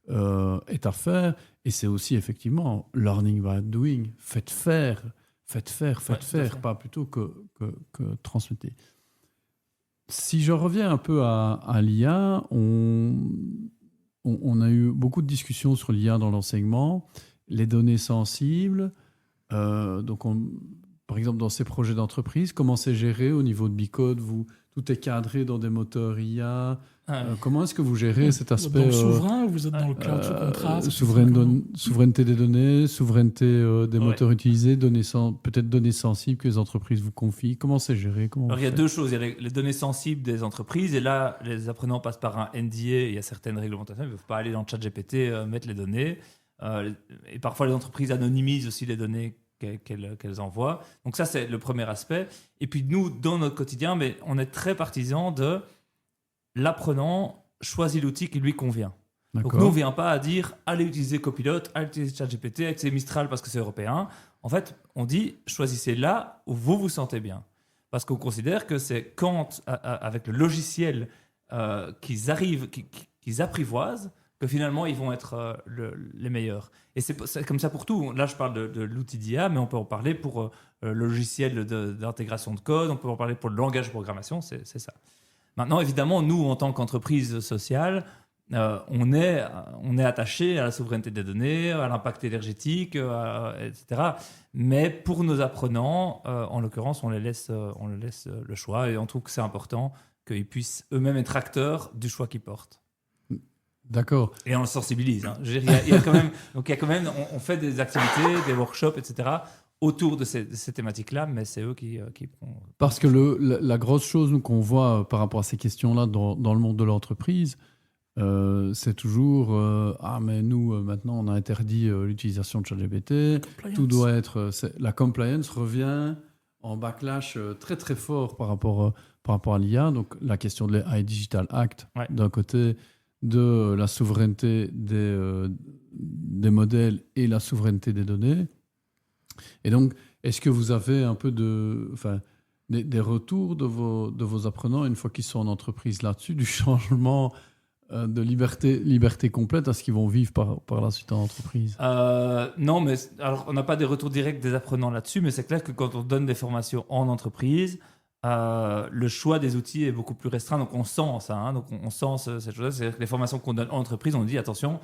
est à faire. Et c'est aussi, effectivement, learning by doing. Faites faire, pas plutôt que transmettez. Si je reviens un peu à l'IA, on a eu beaucoup de discussions sur l'IA dans l'enseignement, les données sensibles. Donc, par exemple, dans ces projets d'entreprise, comment c'est géré au niveau de Bicode? tout est cadré dans des moteurs IA. Ah, oui. Comment est-ce que vous gérez cet Vous êtes aspect dans le souverain ou vous êtes dans le cloud sous contrat? souveraineté des données, souveraineté des Ouais. moteurs utilisés, peut-être données sensibles que les entreprises vous confient. Comment c'est géré? Alors, il y a deux choses. Il y a les données sensibles des entreprises. Et là, les apprenants passent par un NDA. Il y a certaines réglementations. Ils ne peuvent pas aller dans le chat GPT, mettre les données. Et parfois, les entreprises anonymisent aussi les données qu'elles envoient. Donc ça, c'est le premier aspect. Et puis nous, dans notre quotidien, mais on est très partisans de l'apprenant choisit l'outil qui lui convient. Donc D'accord. nous, on ne vient pas à dire allez utiliser Copilot, allez utiliser ChatGPT, utiliser Mistral parce que c'est européen. En fait, on dit choisissez là où vous vous sentez bien. Parce qu'on considère que c'est quand, avec le logiciel qu'ils arrivent, qu'ils apprivoisent, que finalement ils vont être les meilleurs. Et c'est comme ça pour tout. Là, je parle de l'outil d'IA, mais on peut en parler pour le logiciel d'intégration de code, on peut en parler pour le langage de programmation, c'est ça. Maintenant, évidemment, nous, en tant qu'entreprise sociale, on est attaché à la souveraineté des données, à l'impact énergétique, etc. Mais pour nos apprenants, en l'occurrence, on les laisse le choix et on trouve que c'est important qu'ils puissent eux-mêmes être acteurs du choix qu'ils portent. D'accord. Et on le sensibilise. Hein. Je veux dire, il y a quand même, on fait des activités, des workshops, etc. autour de ces thématiques-là, mais c'est eux qui Parce que la grosse chose nous, qu'on voit par rapport à ces questions-là dans le monde de l'entreprise, c'est toujours ah mais nous maintenant on a interdit l'utilisation de ChatGPT, tout doit être la compliance revient en backlash très très fort par rapport à l'IA. Donc la question de l'AI Digital Act d'un côté, de la souveraineté des modèles et la souveraineté des données. Et donc, est-ce que vous avez un peu des retours de vos apprenants une fois qu'ils sont en entreprise là-dessus, du changement de liberté complète à ce qu'ils vont vivre par la suite en entreprise? Non, mais alors, on n'a pas des retours directs des apprenants là-dessus, mais c'est clair que quand on donne des formations en entreprise, le choix des outils est beaucoup plus restreint, donc on sent ça. Hein, donc on sent cette chose-là. C'est-à-dire que les formations qu'on donne en entreprise, on dit attention,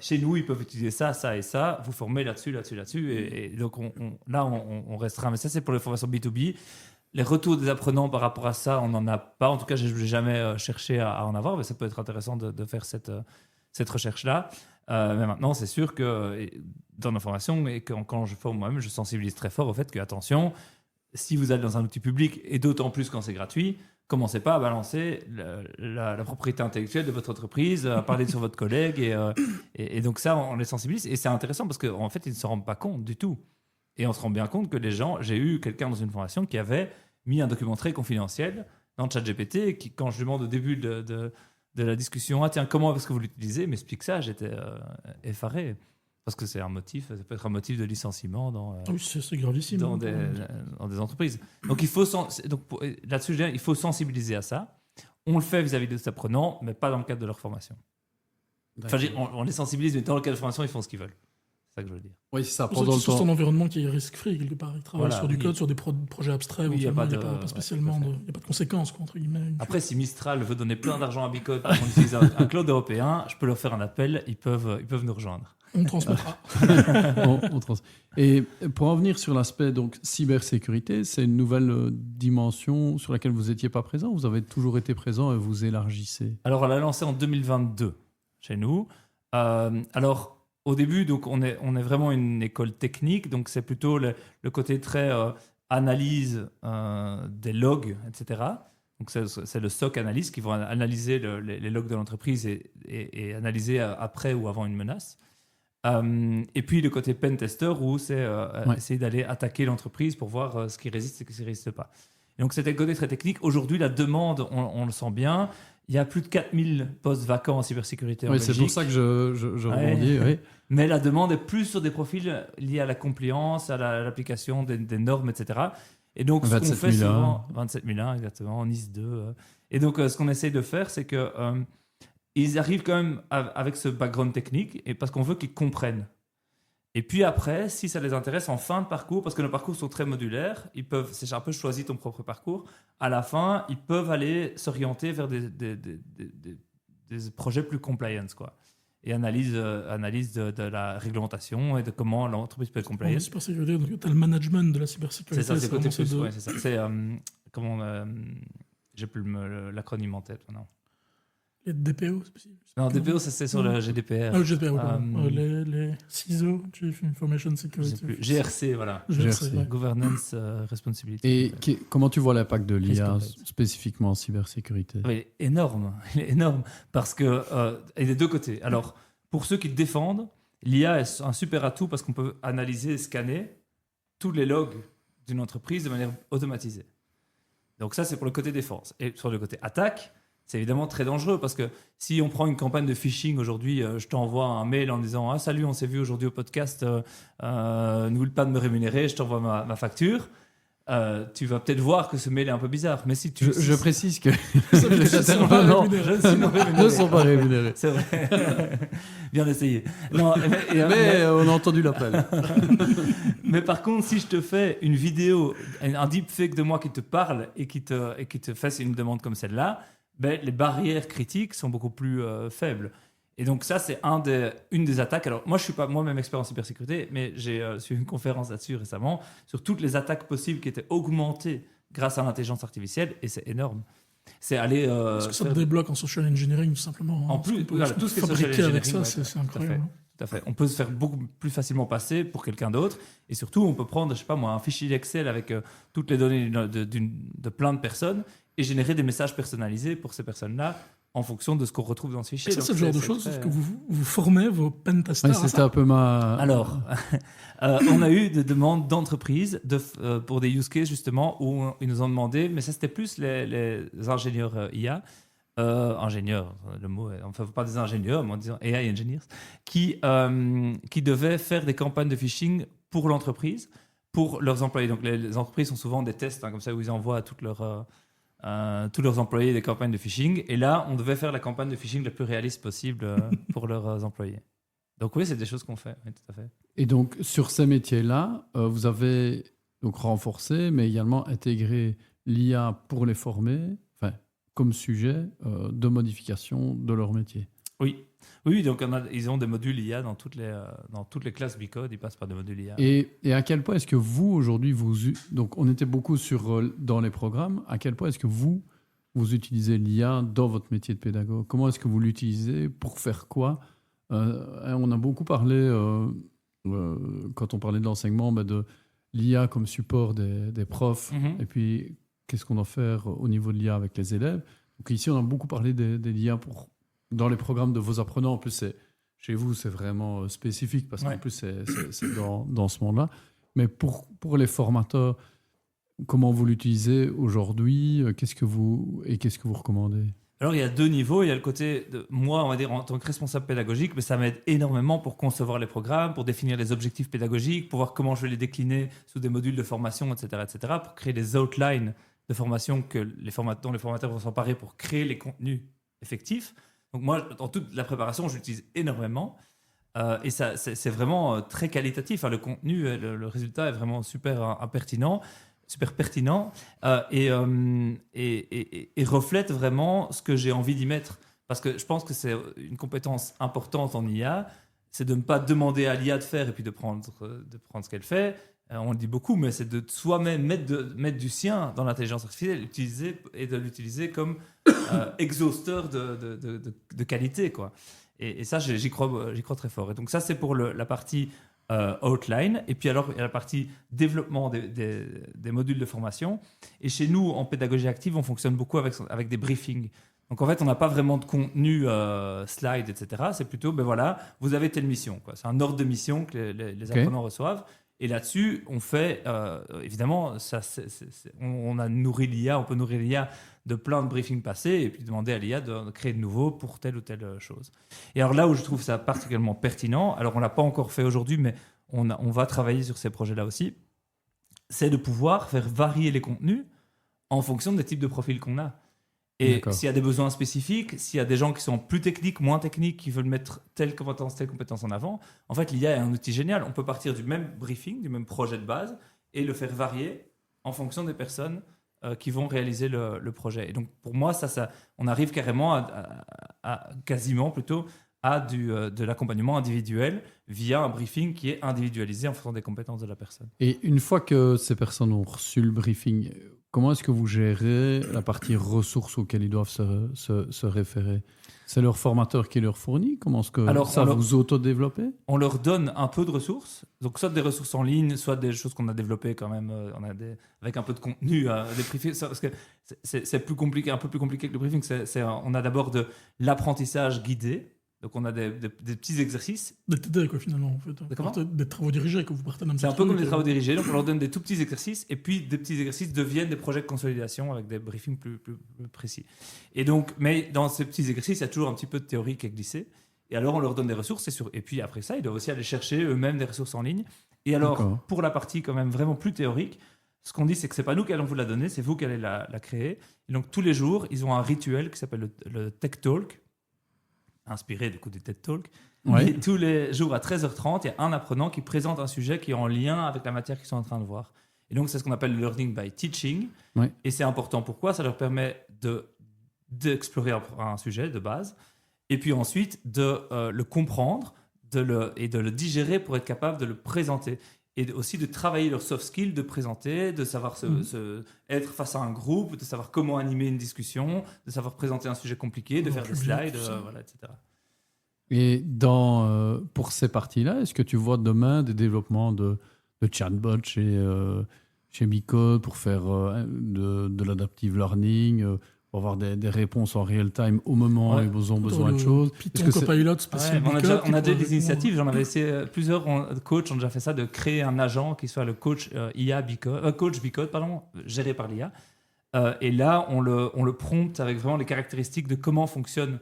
chez nous, ils peuvent utiliser ça, ça et ça, vous formez là-dessus. Et donc là, on restreint. Mais ça, c'est pour les formations B2B. Les retours des apprenants par rapport à ça, on n'en a pas. En tout cas, je n'ai jamais cherché à en avoir, mais ça peut être intéressant de faire cette recherche-là. Mais maintenant, c'est sûr que dans nos formations, et quand je forme moi-même, je sensibilise très fort au fait que, attention, si vous êtes dans un outil public, et d'autant plus quand c'est gratuit, commencez pas à balancer la propriété intellectuelle de votre entreprise, à parler sur votre collègue. Et donc ça, on les sensibilise. Et c'est intéressant parce qu'en fait, ils ne se rendent pas compte du tout. Et on se rend bien compte que les gens... J'ai eu quelqu'un dans une formation qui avait mis un document très confidentiel dans le ChatGPT et qui, quand je lui demande au début de la discussion, « Ah tiens, comment est-ce que vous l'utilisez ?» Il m'explique ça, j'étais effaré. Parce que c'est un motif, ça peut être un motif de licenciement oui, c'est gravissime, dans des entreprises. Donc, là-dessus, je dirais, il faut sensibiliser à ça. On le fait vis-à-vis des apprenants, mais pas dans le cadre de leur formation. Enfin, on les sensibilise, mais dans le cadre de formation, ils font ce qu'ils veulent. C'est ça que je veux dire. Oui, c'est ça. C'est un environnement qui est risk-free, quelque part. Ils travaillent sur du code, sur des projets abstraits, il n'y a pas spécialement il n'y a pas de conséquences, quoi, entre guillemets. Après, si Mistral veut donner plein d'argent à Bicode pour qu'on utilise un cloud européen, je peux leur faire un appel, ils peuvent nous rejoindre. On transmettra. Et pour en venir sur l'aspect donc cybersécurité, c'est une nouvelle dimension sur laquelle vous n'étiez pas présent. Vous avez toujours été présent et vous élargissez. Alors, on l'a lancé en 2022 chez nous. Alors, au début, donc, on est vraiment une école technique, donc c'est plutôt le côté très analyse des logs, etc. Donc, c'est le SOC analyse qui vont analyser les logs de l'entreprise et analyser après ou avant une menace. Et puis le côté pen tester où c'est essayer d'aller attaquer l'entreprise pour voir ce qui résiste et ce qui ne résiste pas. Et donc c'était le côté très technique. Aujourd'hui, la demande, on le sent bien. Il y a plus de 4000 postes vacants en cybersécurité en Belgique. C'est pour ça que je rebondis. Oui. Mais la demande est plus sur des profils liés à la compliance, à l'application des normes, etc. Et donc ce qu'on fait souvent... 27001, exactement, en NIS 2. Et donc ce qu'on essaie de faire, c'est que... ils arrivent quand même avec ce background technique et parce qu'on veut qu'ils comprennent. Et puis après, si ça les intéresse en fin de parcours, parce que nos parcours sont très modulaires, c'est un peu choisi ton propre parcours, à la fin, ils peuvent aller s'orienter vers des projets plus compliance, quoi. Et analyse de la réglementation et de comment l'entreprise peut être compliant. La cybersécurité, donc tu as le management de la cybersécurité. C'est ça, c'est côté plus. Ouais, c'est ça. C'est J'ai plus l'acronyme en tête maintenant. Les DPO, c'est possible. Non, DPO, ça c'est sur le GDPR. Ah, le GDPR, pardon. Les CISO, Chief Information Je sais Security. plus. GRC, voilà. GRC, ouais. Governance Responsibility. Et comment tu vois l'impact de l'IA Risque spécifiquement en cybersécurité? Il est énorme. Il est énorme parce que et des deux côtés. Alors, pour ceux qui défendent, l'IA est un super atout parce qu'on peut analyser et scanner tous les logs d'une entreprise de manière automatisée. Donc ça, c'est pour le côté défense. Et sur le côté attaque, c'est évidemment très dangereux parce que si on prend une campagne de phishing aujourd'hui, je t'envoie un mail en disant « Ah, salut, on s'est vu aujourd'hui au podcast, n'oublie pas de me rémunérer, je t'envoie ma facture ». Tu vas peut-être voir que ce mail est un peu bizarre. Mais si tu... Je précise que Ça veut dire les qu'ils sont pas intervenants rémunérés. ne sont pas rémunérés. C'est vrai. Bien essayé. Non, Mais on a entendu l'appel. mais par contre, si je te fais une vidéo, un deepfake de moi qui te parle et qui te fasse une demande comme celle-là, ben, les barrières critiques sont beaucoup plus faibles. Et donc ça, c'est une des attaques. Alors moi, je ne suis pas moi-même expert en cybersécurité, mais j'ai suivi une conférence là-dessus récemment sur toutes les attaques possibles qui étaient augmentées grâce à l'intelligence artificielle, et c'est énorme. C'est aller... Parce que ça te débloque en social engineering, tout simplement. En plus, voilà, tout ce qui est social fabriquer avec engineering, ça, ouais, c'est incroyable. Tout à fait. On peut se faire beaucoup plus facilement passer pour quelqu'un d'autre. Et surtout, on peut prendre, je sais pas moi, un fichier Excel avec toutes les données de plein de personnes et générer des messages personnalisés pour ces personnes-là en fonction de ce qu'on retrouve dans ce fichier. Ça, Donc, c'est le genre de choses que vous formez vos pentesters. Ouais, c'était un peu ma... Alors, on a eu des demandes d'entreprises pour des use cases justement où ils nous ont demandé, mais ça c'était plus les ingénieurs IA, ingénieurs, le mot est, enfin pas des ingénieurs, mais en disant AI engineers, qui devaient faire des campagnes de phishing pour l'entreprise, pour leurs employés. Donc les entreprises sont souvent des tests comme ça où ils envoient à tous leurs employés des campagnes de phishing. Et là, on devait faire la campagne de phishing la plus réaliste possible pour leurs employés. Donc oui, c'est des choses qu'on fait, oui, tout à fait. Et donc, sur ces métiers-là, vous avez donc renforcé, mais également intégré l'IA pour les former, enfin, comme sujet de modification de leur métier. Oui, donc ils ont des modules IA dans toutes les classes Bicode, ils passent par des modules IA. Et à quel point est-ce que vous, aujourd'hui, donc on était beaucoup dans les programmes, à quel point est-ce que vous utilisez l'IA dans votre métier de pédagogue? Comment est-ce que vous l'utilisez? Pour faire quoi? On a beaucoup parlé, quand on parlait de l'enseignement, de l'IA comme support des profs, et puis qu'est-ce qu'on doit faire au niveau de l'IA avec les élèves. Donc ici, on a beaucoup parlé des l'IA dans les programmes de vos apprenants. En plus, chez vous, c'est vraiment spécifique, parce qu'en plus, c'est dans ce monde-là. Mais pour les formateurs, comment vous l'utilisez aujourd'hui? Qu'est-ce que vous recommandez? Alors, il y a deux niveaux. Il y a le côté de moi, on va dire, en tant que responsable pédagogique, mais ça m'aide énormément pour concevoir les programmes, pour définir les objectifs pédagogiques, pour voir comment je vais les décliner sous des modules de formation, etc., pour créer des outlines de formation dont les formateurs vont s'emparer pour créer les contenus effectifs. Donc moi, dans toute la préparation, je l'utilise énormément. Et ça, c'est vraiment très qualitatif. Le contenu, le résultat est vraiment super pertinent. Et reflète vraiment ce que j'ai envie d'y mettre. Parce que je pense que c'est une compétence importante en IA, c'est de ne pas demander à l'IA de faire et puis de prendre ce qu'elle fait. On le dit beaucoup, mais c'est de soi-même mettre du sien dans l'intelligence artificielle et de l'utiliser comme exhausteur de qualité, quoi. Et ça, j'y crois très fort. Et donc ça, c'est pour la partie outline. Et puis alors, il y a la partie développement des modules de formation. Et chez nous, en pédagogie active, on fonctionne beaucoup avec des briefings. Donc en fait, on n'a pas vraiment de contenu slide, etc. C'est plutôt, voilà, vous avez telle mission, quoi. C'est un ordre de mission que les apprenants reçoivent. Et là-dessus, on fait, évidemment, on a nourri l'IA, on peut nourrir l'IA de plein de briefings passés et puis demander à l'IA de créer de nouveau pour telle ou telle chose. Et alors là où je trouve ça particulièrement pertinent, alors on ne l'a pas encore fait aujourd'hui, mais on va travailler sur ces projets-là aussi, c'est de pouvoir faire varier les contenus en fonction des types de profils qu'on a. Et s'il y a des besoins spécifiques, s'il y a des gens qui sont plus techniques, moins techniques, qui veulent mettre telle compétence en avant, en fait, l'IA est un outil génial. On peut partir du même briefing, du même projet de base, et le faire varier en fonction des personnes qui vont réaliser le projet. Et donc, pour moi, on arrive carrément à quasiment plutôt à de l'accompagnement individuel via un briefing qui est individualisé en fonction des compétences de la personne. Et une fois que ces personnes ont reçu le briefing, comment est-ce que vous gérez la partie ressources auxquelles ils doivent se référer? C'est leur formateur qui leur fournit? Comment est-ce que vous auto-développez? On leur donne un peu de ressources, donc soit des ressources en ligne, soit des choses qu'on a développées quand même, avec un peu de contenu, des briefings, parce que c'est plus compliqué, un peu plus compliqué que le briefing. On a d'abord de l'apprentissage guidé, donc on a des petits exercices. Des TD, quoi, finalement, en fait. Des travaux dirigés que vous partez d'un petit C'est un peu truc, comme des travaux dirigés, donc on leur donne des tout petits exercices, et puis des petits exercices deviennent des projets de consolidation avec des briefings plus précis. Et donc, mais dans ces petits exercices, il y a toujours un petit peu de théorie qui est glissée. Et alors, on leur donne des ressources, et puis après ça, ils doivent aussi aller chercher eux-mêmes des ressources en ligne. Et alors, pour la partie quand même vraiment plus théorique, ce qu'on dit, c'est que c'est pas nous qui allons vous la donner, c'est vous qui allez la créer. Et donc, tous les jours, ils ont un rituel qui s'appelle le Tech Talk, inspiré du coup du TED Talk. Ouais. Et tous les jours à 13h30, il y a un apprenant qui présente un sujet qui est en lien avec la matière qu'ils sont en train de voir. Et donc, c'est ce qu'on appelle le learning by teaching. Ouais. Et c'est important. Pourquoi? Ça leur permet d'explorer un sujet de base, et puis ensuite de le comprendre et de le digérer pour être capable de le présenter. Et aussi de travailler leurs soft skills, de présenter, de savoir être face à un groupe, de savoir comment animer une discussion, de savoir présenter un sujet compliqué, de faire des slides, voilà, etc. Et pour ces parties-là, est-ce que tu vois demain des développements de chatbots chez Bicode pour faire de l'adaptive learning, pour avoir des réponses en real time au moment où ils ont besoin de choses? Python Copilot spécial. On a déjà des initiatives, j'en avais essayé plusieurs coachs ont déjà fait ça, de créer un agent qui soit le coach coach Bicode, géré par l'IA. Et là, on le prompte avec vraiment les caractéristiques de comment fonctionne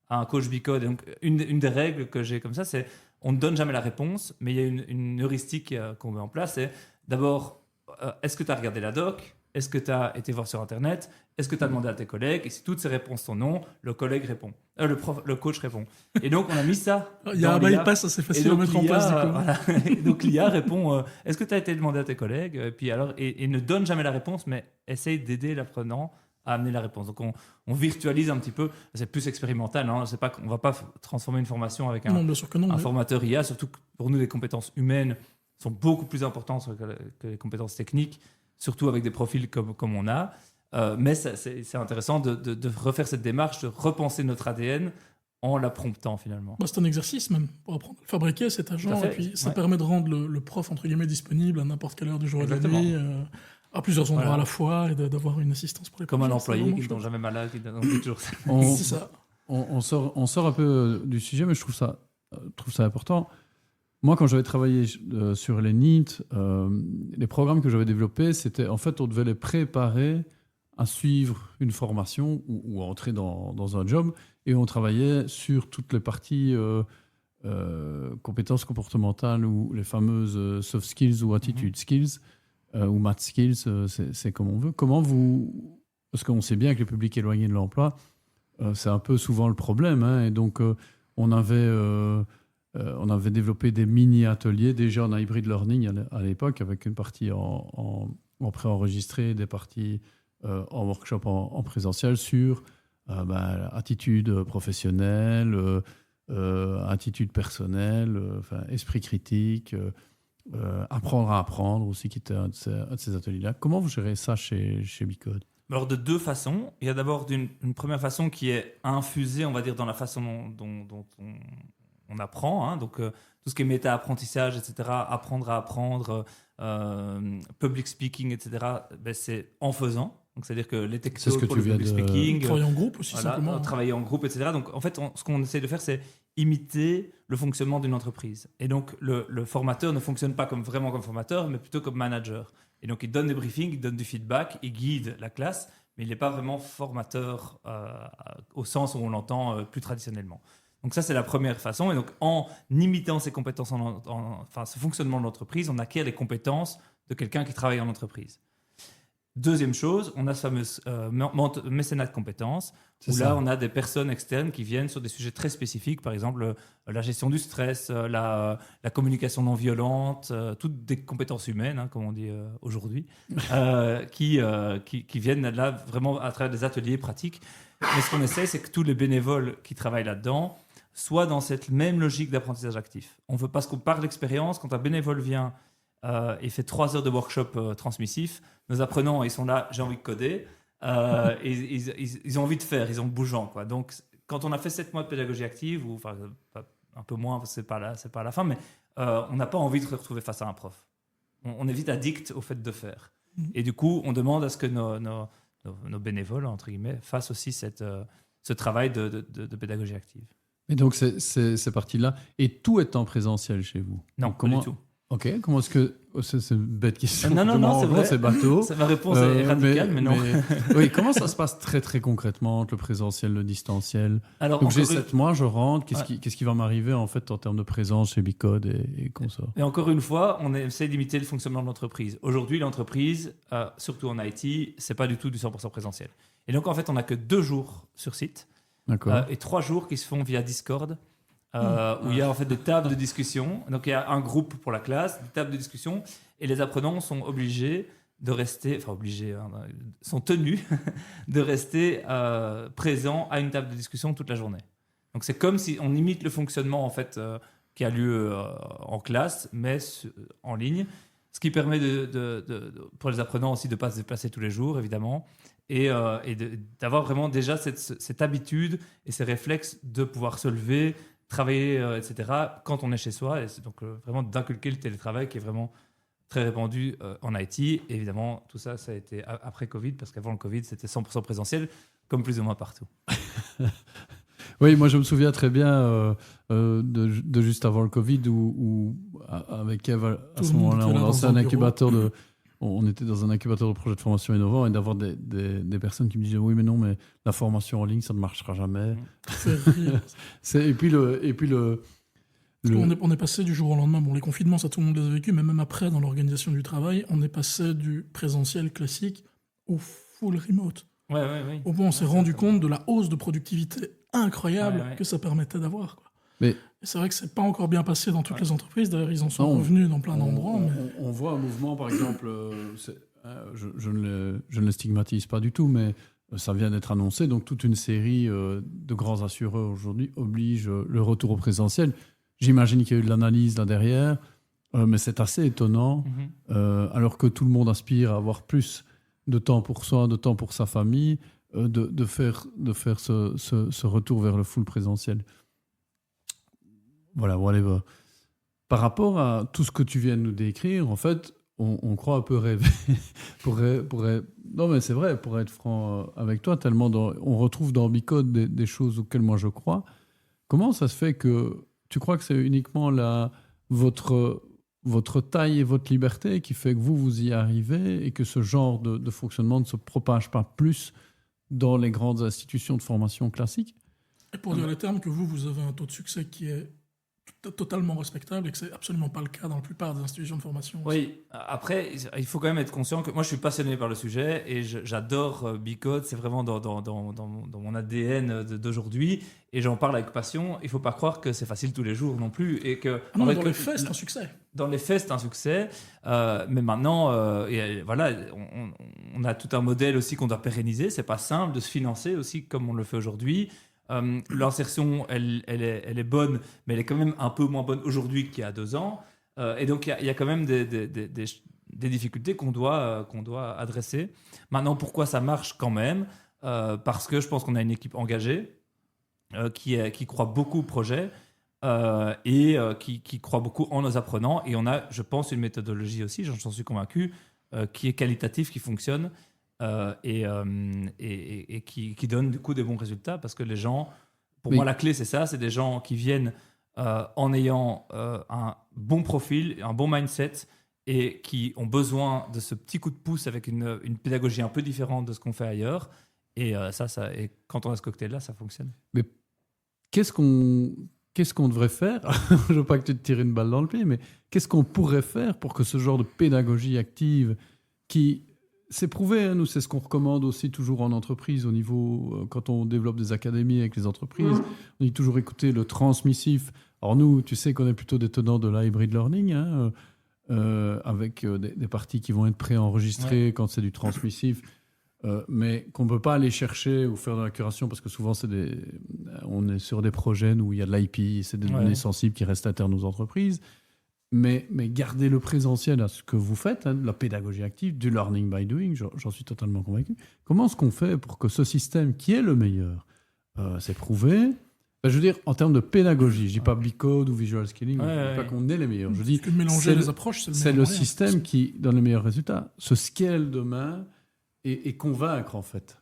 un coach Bicode. Et donc, une des règles que j'ai comme ça, c'est on ne donne jamais la réponse, mais il y a une heuristique qu'on met en place. C'est d'abord, est-ce que tu as regardé la doc? Est-ce que tu as été voir sur Internet? Est-ce que tu as demandé à tes collègues? Et si toutes ces réponses sont non, le collègue répond. Le coach répond. Et donc, on a mis ça. Il y a un bypass assez facile à mettre en place. Voilà. Donc, l'IA répond est-ce que tu as été demandé à tes collègues? Et ne donne jamais la réponse, mais essaye d'aider l'apprenant à amener la réponse. Donc, on virtualise un petit peu. C'est plus expérimental. Hein. C'est pas, on ne va pas transformer une formation avec un formateur IA, surtout que pour nous, les compétences humaines sont beaucoup plus importantes que les compétences techniques, surtout avec des profils comme on a. Mais c'est intéressant de refaire cette démarche, de repenser notre ADN en la promptant finalement. C'est un exercice même pour apprendre à fabriquer cet agent. Et puis ça permet de rendre le prof entre guillemets disponible à n'importe quelle heure du jour et de la nuit, à plusieurs endroits à la fois, et d'avoir une assistance pour les comme un employé qui ne tombe jamais malade, qui donne toujours ça. C'est ça. On sort un peu du sujet, mais je trouve ça important. Moi, quand j'avais travaillé sur les NEET, les programmes que j'avais développés, c'était en fait, on devait les préparer à suivre une formation ou à entrer dans un job, et on travaillait sur toutes les parties compétences comportementales ou les fameuses soft skills ou attitude skills ou math skills, c'est comme on veut. Parce qu'on sait bien que le public éloigné de l'emploi, c'est un peu souvent le problème, hein, et donc on avait développé des mini-ateliers déjà en hybrid learning à l'époque, avec une partie en préenregistré, des parties en workshop en présentiel sur attitude professionnelle, attitude personnelle, esprit critique, apprendre à apprendre aussi, qui était un de ces ateliers-là. Comment vous gérez ça chez Bicode? Alors, de deux façons. Il y a d'abord une première façon qui est infusée, on va dire, dans la façon dont on apprend, hein, donc tout ce qui est méta-apprentissage, etc., apprendre à apprendre, public speaking, etc., c'est en faisant. Donc, c'est-à-dire que les textos pour le public speaking... Travailler en groupe aussi, simplement. Travailler en groupe, etc. Donc, en fait, ce qu'on essaie de faire, c'est imiter le fonctionnement d'une entreprise. Et donc, le formateur ne fonctionne pas vraiment comme formateur, mais plutôt comme manager. Et donc, il donne des briefings, il donne du feedback, il guide la classe, mais il n'est pas vraiment formateur au sens où on l'entend plus traditionnellement. Donc ça, c'est la première façon. Et donc, en imitant ces compétences, ce fonctionnement de l'entreprise, on acquiert les compétences de quelqu'un qui travaille en entreprise. Deuxième chose, on a ce fameux mécénat de compétences, où là, on a des personnes externes qui viennent sur des sujets très spécifiques, par exemple la gestion du stress, la communication non violente, toutes des compétences humaines, hein, comme on dit aujourd'hui, qui viennent là vraiment à travers des ateliers pratiques. Mais ce qu'on essaie, c'est que tous les bénévoles qui travaillent là-dedans soient dans cette même logique d'apprentissage actif. On veut, parce qu'on parle d'expérience, quand un bénévole vient il fait 3 heures de workshop transmissif. Nos apprenants, ils sont là, j'ai envie de coder. Et ils ont envie de faire, ils ont bougeant, quoi. Donc, quand on a fait 7 mois de pédagogie active, ou enfin, un peu moins, c'est pas à la fin, mais on n'a pas envie de se retrouver face à un prof. On est vite addict au fait de faire. Et du coup, on demande à ce que nos bénévoles, entre guillemets, fassent aussi ce travail de pédagogie active. Et donc, c'est parti-là. Et tout est en présentiel chez vous? Non, donc, comment... pas du tout. Ok, comment est-ce que... C'est une bête question. Non, c'est vrai. C'est bateau. Ma réponse est radicale, mais non. Oui, comment ça se passe très, très concrètement entre le présentiel et le distanciel? Alors, donc, j'ai 7 mois, je rentre. Qu'est-ce qui va m'arriver en fait en termes de présence chez Bicode et comme ça? Et encore une fois, on essaie d'imiter le fonctionnement de l'entreprise. Aujourd'hui, l'entreprise, surtout en IT, c'est pas du tout du 100% présentiel. Et donc, en fait, on n'a que 2 jours sur site et 3 jours qui se font via Discord. Où il y a en fait des tables de discussion. Donc il y a un groupe pour la classe, des tables de discussion, et les apprenants sont obligés de rester, sont tenus de rester présents à une table de discussion toute la journée. Donc c'est comme si on imite le fonctionnement en fait qui a lieu en classe, mais en ligne, ce qui permet pour les apprenants aussi de ne pas se déplacer tous les jours, évidemment, et d'avoir vraiment déjà cette habitude et ces réflexes de pouvoir se lever, travailler, etc., quand on est chez soi. Et c'est donc vraiment d'inculquer le télétravail qui est vraiment très répandu en IT. Et évidemment, tout ça, ça a été après Covid, parce qu'avant le Covid, c'était 100% présentiel, comme plus ou moins partout. Oui, moi je me souviens très bien de juste avant le Covid où avec Eve, à ce moment-là, on lançait un incubateur on était dans un incubateur de projets de formation innovants, et d'avoir des personnes qui me disaient oui mais non, mais la formation en ligne ça ne marchera jamais. Et puis on est passé du jour au lendemain, bon les confinements ça tout le monde les a vécu, mais même après dans l'organisation du travail, on est passé du présentiel classique au full remote. Ouais. Au point on s'est rendu compte de la hausse de productivité incroyable que ça permettait d'avoir, quoi. Mais c'est vrai que c'est pas encore bien passé dans toutes les entreprises, d'ailleurs ils en sont revenus dans plein d'endroits. On voit un mouvement, par exemple, je ne le stigmatise pas du tout, mais ça vient d'être annoncé, donc toute une série de grands assureurs aujourd'hui oblige le retour au présentiel. J'imagine qu'il y a eu de l'analyse là derrière, mais c'est assez étonnant, alors que tout le monde aspire à avoir plus de temps pour soi, de temps pour sa famille, de faire ce retour vers le full présentiel. Voilà, whatever. Par rapport à tout ce que tu viens de nous décrire, en fait, on croit un peu rêver. Non, mais c'est vrai, pour être franc avec toi, tellement on retrouve dans Bicode des choses auxquelles moi je crois. Comment ça se fait que tu crois que c'est uniquement votre taille et votre liberté qui fait que vous y arrivez, et que ce genre de fonctionnement ne se propage pas plus dans les grandes institutions de formation classiques? Et pour dire les termes, que vous avez un taux de succès qui est totalement respectable et que c'est absolument pas le cas dans la plupart des institutions de formation. Oui, après, il faut quand même être conscient que moi je suis passionné par le sujet et j'adore Bicode, c'est vraiment dans mon ADN d'aujourd'hui, et j'en parle avec passion. Il faut pas croire que c'est facile tous les jours non plus. Et que, dans les faits, c'est un succès. Dans les faits, c'est un succès, mais maintenant, voilà, on a tout un modèle aussi qu'on doit pérenniser. C'est pas simple de se financer aussi comme on le fait aujourd'hui. L'insertion, elle est bonne, mais elle est quand même un peu moins bonne aujourd'hui qu'il y a 2 ans. Et donc, il y a quand même des difficultés qu'on doit adresser. Maintenant, pourquoi ça marche quand même? Parce que je pense qu'on a une équipe engagée qui croit beaucoup au projet et qui croit beaucoup en nos apprenants. Et on a, je pense, une méthodologie aussi, j'en suis convaincu, qui est qualitative, qui fonctionne. Et qui donne du coup des bons résultats, parce que les gens, pour moi la clé c'est ça, c'est des gens qui viennent en ayant un bon profil, un bon mindset, et qui ont besoin de ce petit coup de pouce avec une pédagogie un peu différente de ce qu'on fait ailleurs, et et quand on a ce cocktail là, ça fonctionne. Mais qu'est-ce qu'on devrait faire? Je veux pas que tu te tires une balle dans le pied, mais qu'est-ce qu'on pourrait faire pour que ce genre de pédagogie active qui... C'est prouvé, hein, nous, c'est ce qu'on recommande aussi toujours en entreprise, au niveau, quand on développe des académies avec les entreprises, on dit toujours écouter le transmissif. Alors nous, tu sais qu'on est plutôt des tenants de la hybrid learning, hein, avec des parties qui vont être préenregistrées quand c'est du transmissif, mais qu'on ne peut pas aller chercher ou faire de la curation, parce que souvent on est sur des projets où il y a de l'IP, c'est des données sensibles qui restent internes aux entreprises. mais gardez le présentiel à ce que vous faites, de la pédagogie active, du learning by doing, j'en suis totalement convaincu. Comment est-ce qu'on fait pour que ce système qui est le meilleur, c'est prouvé, je veux dire, en termes de pédagogie, je dis pas Bicode ou Visual Scaling, je dis pas qu'on est les meilleurs. Je dis que mélanger les approches, c'est le système qui donne les meilleurs résultats. Se scale demain et convaincre, en fait.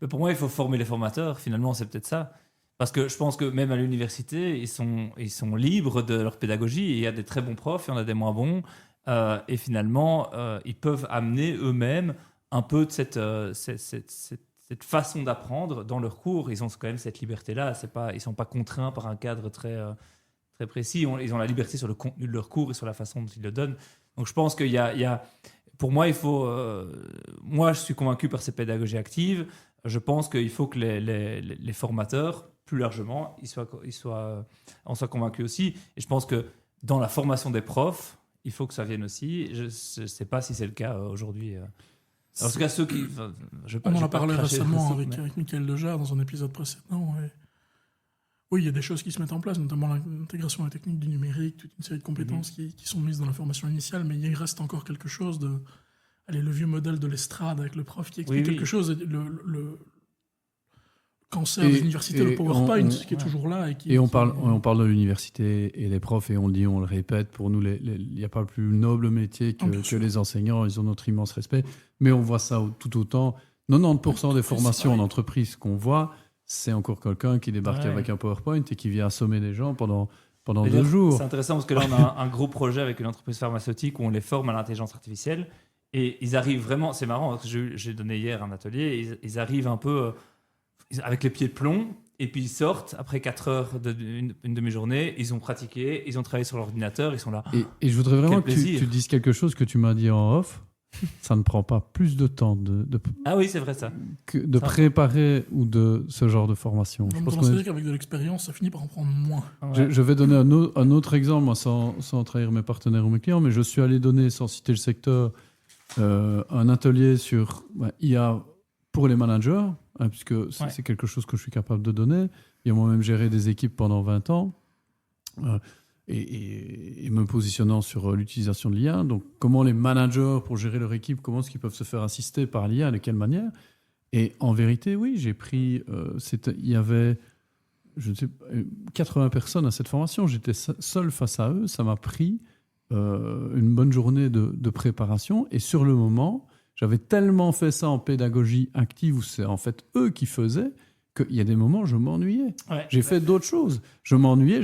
Mais pour moi, il faut former les formateurs. Finalement, c'est peut-être ça. Parce que je pense que même à l'université, ils sont libres de leur pédagogie. Et il y a des très bons profs, il y en a des moins bons. Et finalement, ils peuvent amener eux-mêmes un peu de cette façon d'apprendre dans leur cours. Ils ont quand même cette liberté-là. Ils ne sont pas contraints par un cadre très précis. Ils ont la liberté sur le contenu de leur cours et sur la façon dont ils le donnent. Donc je pense qu'il y a pour moi, il faut. Moi, je suis convaincu par ces pédagogies actives. Je pense qu'il faut que les formateurs, plus largement, en soient convaincus aussi. Et je pense que dans la formation des profs, il faut que ça vienne aussi. Je ne sais pas si c'est le cas aujourd'hui. En tout cas, ceux qui. On en a parlé récemment avec Michael Lejar dans un épisode précédent. Et... Oui, il y a des choses qui se mettent en place, notamment l'intégration à la technique du numérique, toute une série de compétences qui sont mises dans la formation initiale, mais il reste encore quelque chose de... Allez, le vieux modèle de l'estrade avec le prof qui explique quelque chose, le cancer des universités, le PowerPoint qui est toujours là. On parle de l'université et des profs, et on le dit, on le répète, pour nous, il n'y a pas plus noble métier que les enseignants, ils ont notre immense respect, mais on voit ça tout autant. 90% des formations en entreprise qu'on voit, c'est encore quelqu'un qui débarque avec un PowerPoint et qui vient assommer des gens pendant 2 jours. C'est intéressant parce que là, on a un gros projet avec une entreprise pharmaceutique où on les forme à l'intelligence artificielle. Et ils arrivent vraiment, c'est marrant, parce que j'ai donné hier un atelier, ils arrivent un peu avec les pieds de plomb, et puis ils sortent après 4 heures une demi-journée, ils ont pratiqué, ils ont travaillé sur l'ordinateur, ils sont là. Et je voudrais vraiment que tu dises quelque chose que tu m'as dit en off. Ça ne prend pas plus de temps Ah oui, c'est vrai ça. de préparer ou de ce genre de formation. Je pense qu'avec de l'expérience, ça finit par en prendre moins. Ouais. Je vais donner un autre exemple, moi, sans trahir mes partenaires ou mes clients, mais je suis allé donner, sans citer le secteur, un atelier sur IA pour les managers, puisque c'est quelque chose que je suis capable de donner. Et moi-même géré des équipes pendant 20 ans. Et me positionnant sur l'utilisation de l'IA. Donc, comment les managers, pour gérer leur équipe, comment est-ce qu'ils peuvent se faire assister par l'IA, de quelle manière? Et en vérité, oui, j'ai pris... il y avait, 80 personnes à cette formation. J'étais seul face à eux. Ça m'a pris une bonne journée de préparation. Et sur le moment, j'avais tellement fait ça en pédagogie active, où c'est en fait eux qui faisaient, qu'il y a des moments où je m'ennuyais. Ouais, j'ai fait d'autres choses. Je m'ennuyais,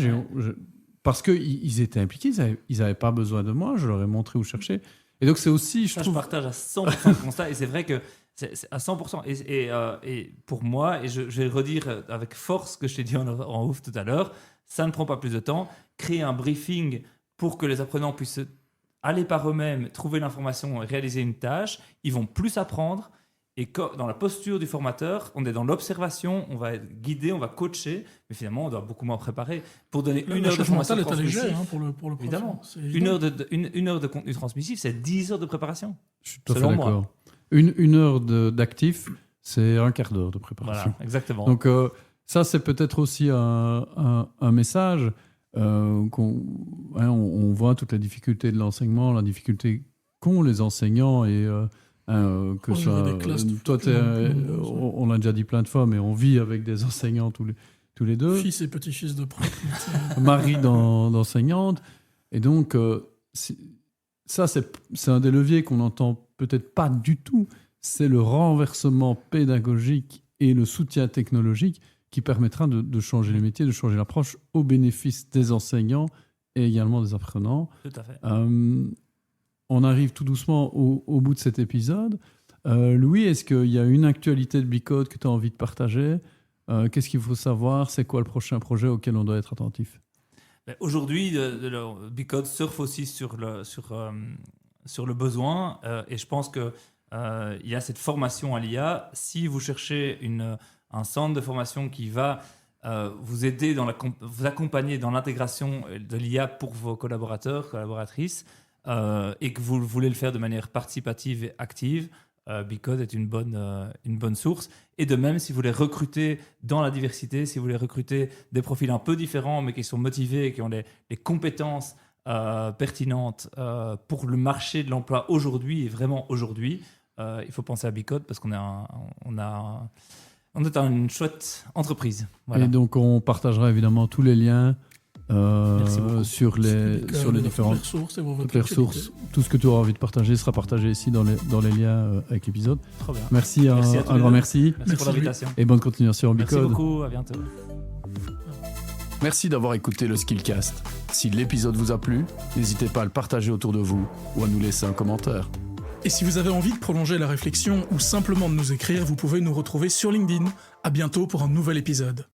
parce qu'ils étaient impliqués, ils n'avaient pas besoin de moi, je leur ai montré où chercher. Et donc c'est aussi, je partage à 100% le constat, et c'est vrai que c'est à 100%. Et pour moi, et je vais le redire avec force ce que je t'ai dit en off tout à l'heure, ça ne prend pas plus de temps. Créer un briefing pour que les apprenants puissent aller par eux-mêmes, trouver l'information et réaliser une tâche, ils vont plus apprendre. Et dans la posture du formateur, on est dans l'observation, on va être guidé, on va coacher, mais finalement, on doit beaucoup moins préparer. Pour donner une heure de formation transmissive, pour le prof, évidemment, une heure de contenu transmissif, c'est 10 heures de préparation. Je suis tout à fait d'accord. Une heure d'actif, c'est un quart d'heure de préparation. Voilà, exactement. Donc ça, c'est peut-être aussi un message. On voit toutes les difficultés de l'enseignement, la difficulté qu'ont les enseignants et... que ça, toi, on l'a déjà dit plein de fois, mais on vit avec des enseignants tous les deux. Fils et petit-fils de prof. Mari d'enseignante. Et donc, ça, c'est un des leviers qu'on n'entend peut-être pas du tout. C'est le renversement pédagogique et le soutien technologique qui permettra de changer les métiers, de changer l'approche au bénéfice des enseignants et également des apprenants. Tout à fait. On arrive tout doucement au bout de cet épisode. Louis, est-ce qu'il y a une actualité de Bicode que tu as envie de partager? Qu'est-ce qu'il faut savoir? C'est quoi le prochain projet auquel on doit être attentif? Aujourd'hui, Bicode surfe aussi sur le besoin. Et je pense qu'il y a cette formation à l'IA. Si vous cherchez un centre de formation qui va vous aider, vous accompagner dans l'intégration de l'IA pour vos collaborateurs, collaboratrices, et que vous voulez le faire de manière participative et active, Bicode est une bonne source. Et de même, si vous voulez recruter dans la diversité, si vous voulez recruter des profils un peu différents, mais qui sont motivés et qui ont les compétences pertinentes pour le marché de l'emploi aujourd'hui et vraiment aujourd'hui, il faut penser à Bicode parce qu'on est une chouette entreprise. Voilà. Et donc, on partagera évidemment tous les liens Merci beaucoup. sur les différentes ressources et toutes les ressources. Tout ce que tu auras envie de partager sera partagé ici dans les liens avec l'épisode. Trop bien. Merci, Merci à tous un les grand deux. merci. Merci pour l'invitation. Et bonne continuation en Merci Bicode. beaucoup, à bientôt. Merci d'avoir écouté le Skillcast. Si l'épisode vous a plu, n'hésitez pas à le partager autour de vous ou à nous laisser un commentaire. Et si vous avez envie de prolonger la réflexion ou simplement de nous écrire, vous pouvez nous retrouver sur LinkedIn. À bientôt pour un nouvel épisode.